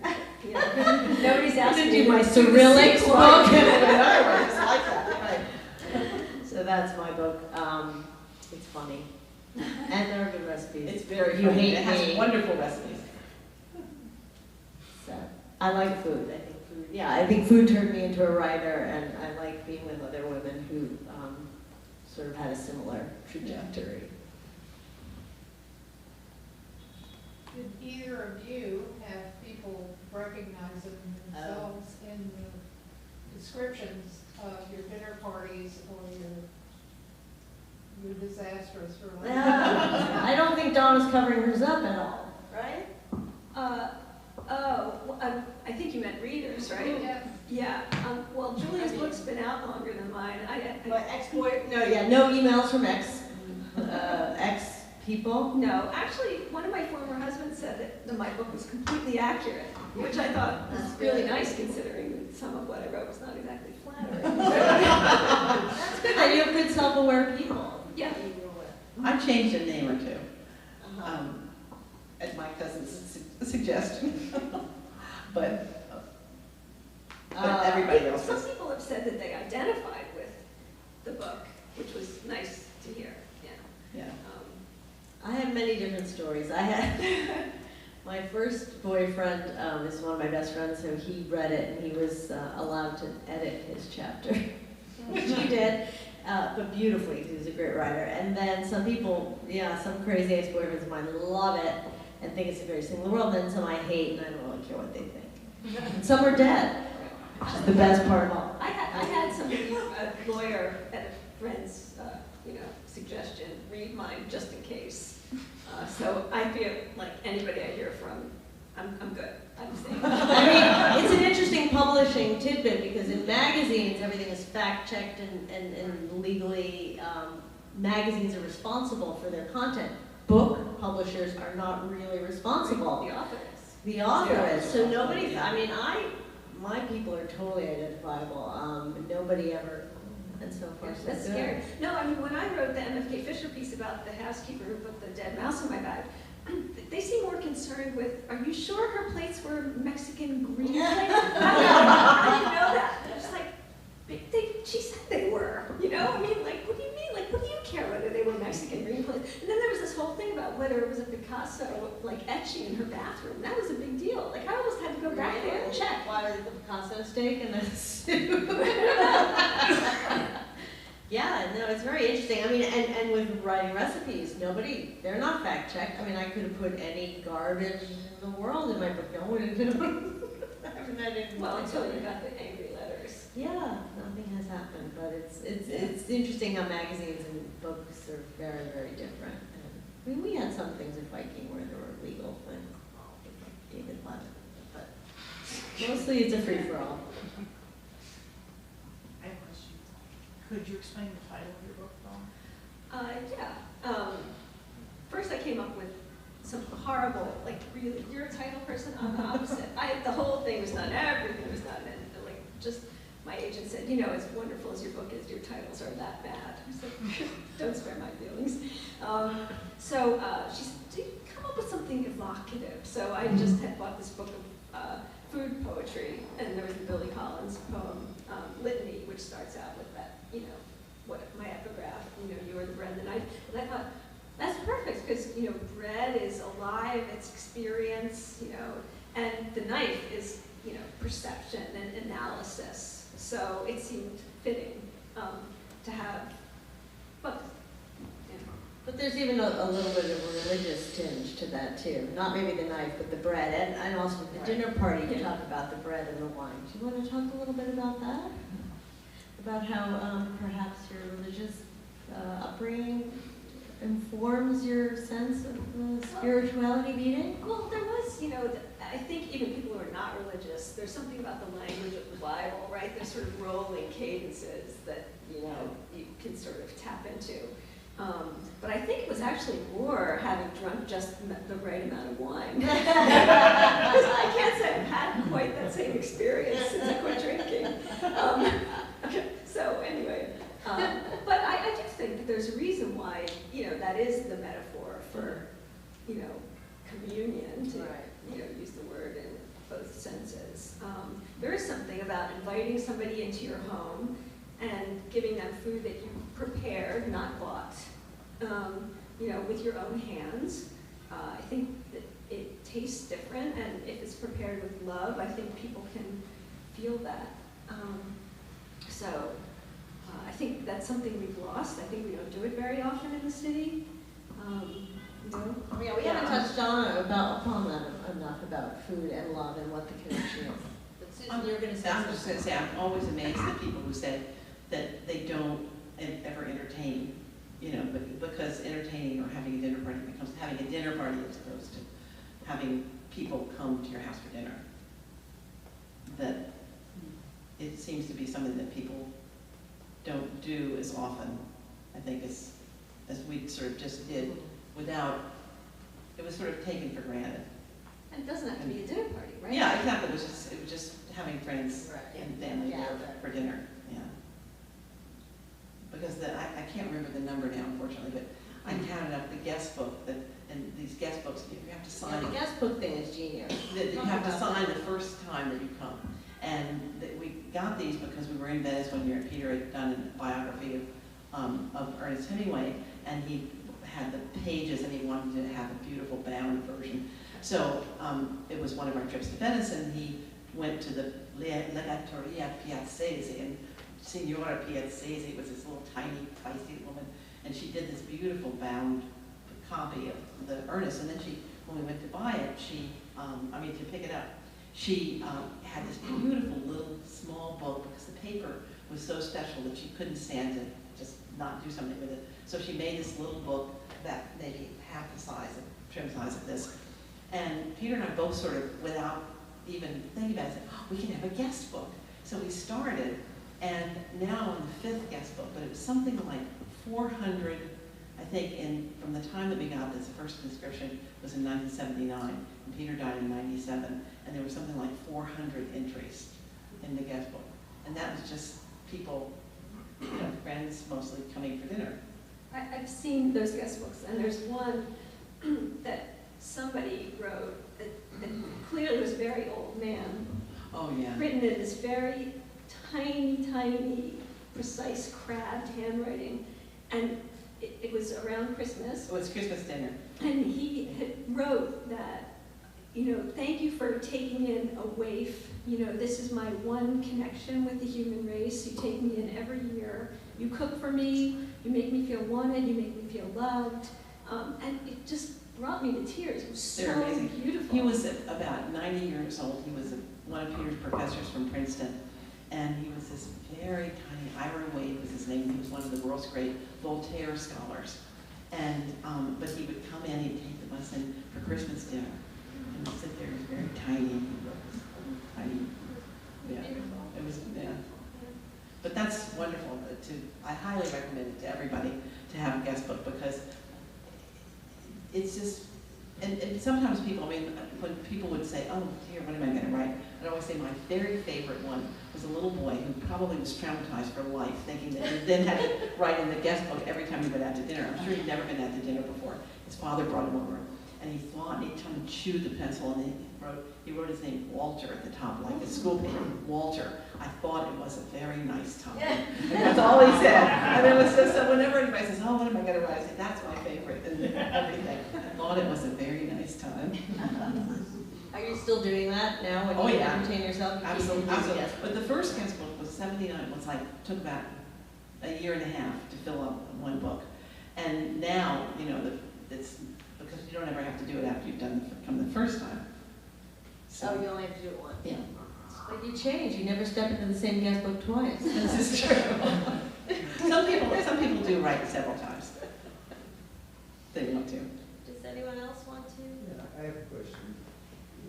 [SPEAKER 4] Nobody's
[SPEAKER 2] I'm
[SPEAKER 4] asked
[SPEAKER 2] gonna
[SPEAKER 4] me
[SPEAKER 2] do my
[SPEAKER 4] to
[SPEAKER 2] Cyrillic
[SPEAKER 4] the
[SPEAKER 2] book.
[SPEAKER 4] sequel.
[SPEAKER 2] So that's my book. It's funny. And there are good recipes.
[SPEAKER 3] It's very
[SPEAKER 2] You
[SPEAKER 3] funny.
[SPEAKER 2] hate
[SPEAKER 3] It has
[SPEAKER 2] me.
[SPEAKER 3] wonderful recipes.
[SPEAKER 2] So I like food. I think food turned me into a writer, and I like being with other women who sort of had a similar trajectory.
[SPEAKER 5] Did either of you have people recognizing themselves in the descriptions of your dinner parties or your disastrous relationship?
[SPEAKER 2] I don't think Dawn is covering hers up at all, right?
[SPEAKER 4] I think you meant readers, right?
[SPEAKER 5] Yes.
[SPEAKER 4] Yeah. Well, Julia's book's been out longer than mine.
[SPEAKER 2] My ex-boy, no emails from ex people.
[SPEAKER 4] No, actually, one of my former husbands said that my book was completely accurate, which I thought was really nice considering that some of what I wrote was not exactly flattering.
[SPEAKER 2] That's good that you have good self-aware people.
[SPEAKER 4] Yeah.
[SPEAKER 3] I've changed a name or two, at my cousin's suggestion. but everybody else
[SPEAKER 4] Some
[SPEAKER 3] was.
[SPEAKER 4] people have said that they identified with the book, which was nice to hear. Yeah.
[SPEAKER 3] Yeah.
[SPEAKER 2] I have many different stories. I had my first boyfriend is one of my best friends, so he read it and he was allowed to edit his chapter, which he did, but beautifully. He was a great writer. And then some people, some crazy ex-boyfriends of mine love it and think it's the greatest thing in the world. And then some I hate, and I don't really care what they think. And some are dead, which is the best part of all.
[SPEAKER 4] I had somebody, a lawyer at a friend's, suggestion, read mine just in case. So I feel like anybody I hear from, I'm good. I'm safe.
[SPEAKER 2] It's an interesting publishing tidbit because in magazines everything is fact-checked and legally, magazines are responsible for their content. Book publishers are not really responsible.
[SPEAKER 4] The author is.
[SPEAKER 2] The author is. So nobody, my people are totally identifiable. Nobody ever, and so far so
[SPEAKER 4] That's
[SPEAKER 2] good.
[SPEAKER 4] scary. No, I mean, when I wrote the MFK Fisher piece about the housekeeper who put the dead mouse in my bag, they seem more concerned with, are you sure her plates were Mexican green plates? I didn't know that. I was like, she said they were, you know? I mean, like, what do you mean? Like, what do you care whether they were Mexican green plates? And then there was this whole thing about whether it was a Picasso, like, etching in her bathroom. That was a big deal. Like, I almost had to go back there and check.
[SPEAKER 2] Why was the Picasso steak and the soup? Yeah, no, it's very interesting. I mean, and with writing recipes, they're not fact checked. I mean, I could have put any garbage in the world in my book. No one would have known. I mean, I didn't.
[SPEAKER 4] Well, until you got the angry letters.
[SPEAKER 2] Yeah, nothing has happened, but it's interesting how magazines and books are very, very different. And, I mean, we had some things in Viking where they were legal, like David Levin, but mostly it's a free-for-all.
[SPEAKER 6] I have a question. Could you explain the title of your book, Dawn?
[SPEAKER 4] Yeah. First I came up with some horrible, like, really, you're a title person, I'm the opposite. The whole thing was done, everything was done, and like, just, my agent said, you know, as wonderful as your book is, your titles are that bad. I was like, don't spare my feelings. So she said, do you come up with something evocative? So I just had bought this book of food poetry, and there was the Billy Collins poem, Litany, which starts out with that, you know, what my epigraph, you know, you are the bread and the knife. And I thought, that's perfect, because, you know, bread is alive, it's experience, you know, and the knife is, you know, perception and analysis. So it seemed fitting to have both. You know.
[SPEAKER 2] But there's even a little bit of a religious tinge to that too. Not maybe the knife, but the bread, and also the dinner party. You talk about the bread and the wine. Do you want to talk a little bit about that? About how perhaps your religious upbringing informs your sense of spirituality of eating?
[SPEAKER 4] Well, there was, you know, I think even people who are not religious, there's something about the language of the Bible, right? There's sort of rolling cadences that, you know, you can sort of tap into. But I think it was actually more having drunk just the right amount of wine. Because I can't say I've had quite that same experience since I quit drinking. Okay, so anyway, but I do think that there's a reason why, you know, that is the metaphor for, you know, communion, to, you know, use the word in both senses. There is something about inviting somebody into your home and giving them food that you prepared, not bought, you know, with your own hands. I think that it tastes different, and if it's prepared with love, I think people can feel that. I think that's something we've lost. I think we don't do it very often in the city. You know?
[SPEAKER 2] Yeah, we haven't touched upon that enough about food and love and what the connection is. But Susan, you're going to say
[SPEAKER 3] I was just going to say, I'm always amazed at people who say that they don't ever entertain, you know, because entertaining or having a dinner party becomes having a dinner party as opposed to having people come to your house for dinner. That it seems to be something that people don't do as often, I think, as we sort of just did without, it was sort of taken for granted.
[SPEAKER 4] And it doesn't have to be a dinner party, right?
[SPEAKER 3] Yeah, exactly. It was just having friends and family there for dinner. Yeah. Because I can't remember the number now, unfortunately, but I counted up the guest book that, and these guest books, you have to sign.
[SPEAKER 2] Yeah, the guest book thing is genius.
[SPEAKER 3] That you have to sign the first time that you come. And we got these because we were in Venice one year. Peter had done a biography of Ernest Hemingway, and he had the pages, and he wanted to have a beautiful bound version. So it was one of our trips to Venice, and he went to the Legatoria Piazzese, and Signora Piazzese was this little tiny, feisty woman, and she did this beautiful bound copy of the Ernest. And then when we went to buy it, to pick it up, she had this beautiful little small book because the paper was so special that she couldn't stand to just not do something with it. So she made this little book that maybe half the size, trim size of this. And Peter and I both sort of, without even thinking about it, said, oh, we can have a guest book. So we started, and now on the 5th guest book, but it was something like 400, I think, from the time that we got this first conscription was in 1979, and Peter died in 97, and there was something like 400 entries in the guest book. And that was just people friends mostly coming for dinner.
[SPEAKER 4] I've seen those guest books, and there's one that somebody wrote that clearly was a very old man,
[SPEAKER 3] Oh, yeah.
[SPEAKER 4] written in this very tiny, precise, crabbed handwriting. And it was around Christmas.
[SPEAKER 3] Oh, it's Christmas dinner.
[SPEAKER 4] And he wrote that, thank you for taking in a waif. This is my one connection with the human race. You take me in every year. You cook for me. You make me feel wanted. You make me feel loved. And it just brought me to tears. It was
[SPEAKER 3] They're
[SPEAKER 4] so
[SPEAKER 3] amazing.
[SPEAKER 4] beautiful.
[SPEAKER 3] He was about 90 years old. He was one of Peter's professors from Princeton. And he was this very tiny, Ira Wade was his name. He was one of the world's great Voltaire scholars. And, but he would come in, he'd take the bus in for Christmas dinner. And he'd sit there, he was very tiny. Tiny. Yeah. It was, yeah. But that's wonderful. I highly recommend it to everybody to have a guest book because it's just, and sometimes people, when people would say, oh dear, what am I going to write? I'd always say my very favorite one was a little boy who probably was traumatized for life, thinking that he then had to write in the guest book every time he went out to dinner. I'm sure he'd never been out to dinner before. His father brought him over, and he thought, and each time he chewed the pencil, and he wrote his name Walter at the top, like his school name, Walter. I thought it was a very nice time. And that's all he said. And it was just, so whenever anybody says, oh, what am I going to write? I say, that's my favorite, and everything. I thought it was a very nice time.
[SPEAKER 2] Are you still doing that now when
[SPEAKER 3] Oh,
[SPEAKER 2] you
[SPEAKER 3] yeah.
[SPEAKER 2] entertain yourself? You keep
[SPEAKER 3] Absolutely.
[SPEAKER 2] doing
[SPEAKER 3] Absolutely.
[SPEAKER 2] yes.
[SPEAKER 3] But the first guest book was 79, took about a year and a half to fill up one book. And now, it's because you don't ever have to do it after you've come the first time.
[SPEAKER 2] Oh, you only have to do it once.
[SPEAKER 3] Yeah.
[SPEAKER 2] But you change. You never step into the same guest book twice.
[SPEAKER 3] This is true. Some people do write several times. They want to.
[SPEAKER 2] Does anyone else want to?
[SPEAKER 7] Yeah, I have a question.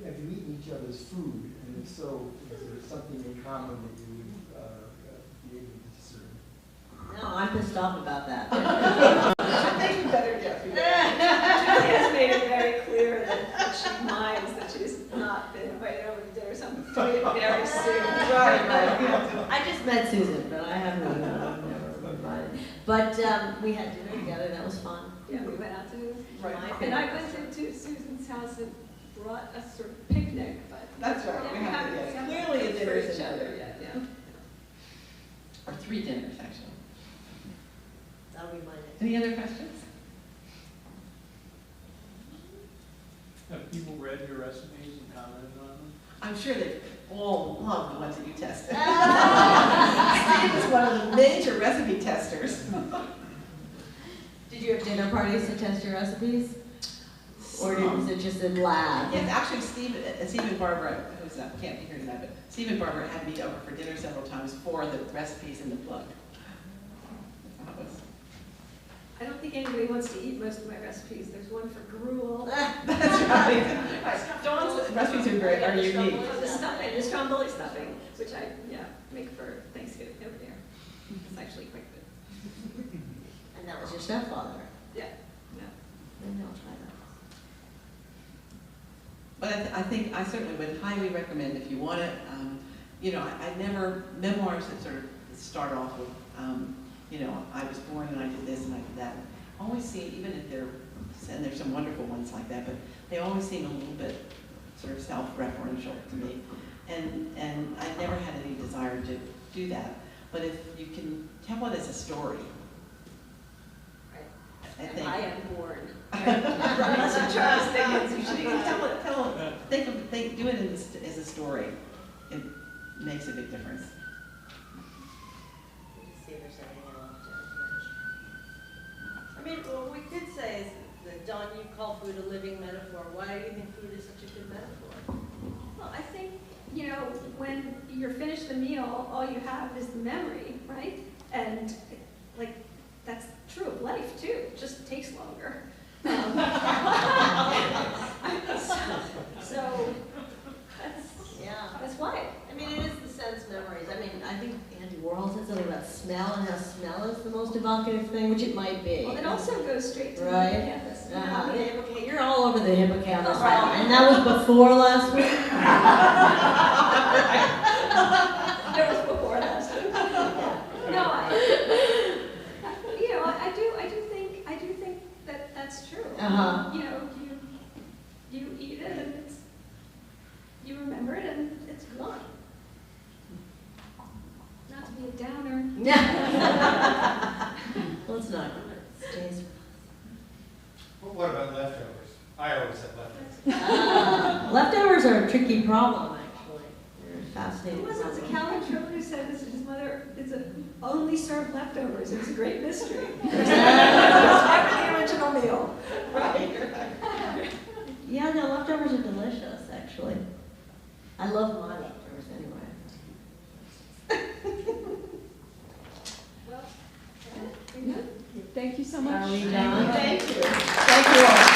[SPEAKER 7] Have you eaten each other's food? And if so, is there something in common that you would be able to discern?
[SPEAKER 2] No, I'm pissed off about that.
[SPEAKER 3] I think you better get through that.
[SPEAKER 4] Julie has made it very clear that she minds that she's not been invited over to dinner, so I'm doing it very soon.
[SPEAKER 3] Right.
[SPEAKER 2] I just met Susan, but I haven't never been invited. But we had dinner together. That was fun.
[SPEAKER 4] Yeah, we went out to,
[SPEAKER 3] Right.
[SPEAKER 4] and I went to Susan's house and brought a sort of picnic, but.
[SPEAKER 3] That's right. We have to, yes. Clearly a dinner
[SPEAKER 4] for
[SPEAKER 3] is
[SPEAKER 4] each
[SPEAKER 3] a
[SPEAKER 4] other,
[SPEAKER 3] dinner.
[SPEAKER 4] yeah.
[SPEAKER 3] Or 3 dinners, actually.
[SPEAKER 2] I'll remind it.
[SPEAKER 3] Any other questions?
[SPEAKER 8] Have people read your recipes and commented on them?
[SPEAKER 3] I'm sure they all love the ones that you tested. Steve is one of the major recipe testers.
[SPEAKER 2] Did you have dinner parties to test your recipes? Or was it just a lab?
[SPEAKER 3] Yes, actually, Steve and Barbara, who's can't be here tonight, but Steve and Barbara had me over for dinner several times for the recipes in the book.
[SPEAKER 4] I don't think anybody wants to eat most of my recipes. There's one for gruel.
[SPEAKER 3] That's right. Dawn's recipes are great, are unique.
[SPEAKER 4] Oh, the stuffing, the stromboli stuffing, which I, make for Thanksgiving every year. It's actually quite good.
[SPEAKER 2] And that was your stepfather.
[SPEAKER 4] Yeah.
[SPEAKER 2] Then I'll try that.
[SPEAKER 3] But I think I certainly would highly recommend if you want it. Memoirs that sort of start off with, I was born and I did this and I did that. Always seem, even if and there's some wonderful ones like that, but they always seem a little bit sort of self-referential to me. And I never had any desire to do that. But if you can tell it as a story, I think.
[SPEAKER 4] I am born. That's what Charles Dickens
[SPEAKER 3] You
[SPEAKER 4] usually
[SPEAKER 3] can do it as a story. It makes a big difference.
[SPEAKER 2] See if there's anything else to what we could say is that, Dawn, you call food a living metaphor. Why do you think food is such a good metaphor?
[SPEAKER 4] Well, I think, when you're finished the meal, all you have is the memory, right? And, that's true of life, too. It just takes longer. So that's why.
[SPEAKER 2] It is the sense memories. I think Andy Warhol said something about smell and how smell is the most evocative thing, which it might be.
[SPEAKER 4] Well, it also goes straight to the
[SPEAKER 2] Right.
[SPEAKER 4] hippocampus.
[SPEAKER 2] The hippocampus. You're all over the hippocampus now. And that was before last week?
[SPEAKER 4] It was before last week. No,
[SPEAKER 2] Uh-huh.
[SPEAKER 4] You know, you eat it and it's, you remember it and it's gone. Not to be a downer.
[SPEAKER 2] Well, it's not, it stays.
[SPEAKER 9] What about leftovers? I always have leftovers.
[SPEAKER 2] Leftovers are a tricky problem, actually. They're a fascinating
[SPEAKER 4] It was
[SPEAKER 2] problem.
[SPEAKER 4] a Calvin Trump who said this, his mother, only served leftovers. It was a great mystery. Never the original meal.
[SPEAKER 2] Yeah, no, leftovers are delicious, actually. I love my leftovers anyway.
[SPEAKER 1] Thank you so much.
[SPEAKER 2] Are we done?
[SPEAKER 3] Thank you.
[SPEAKER 2] Thank you all.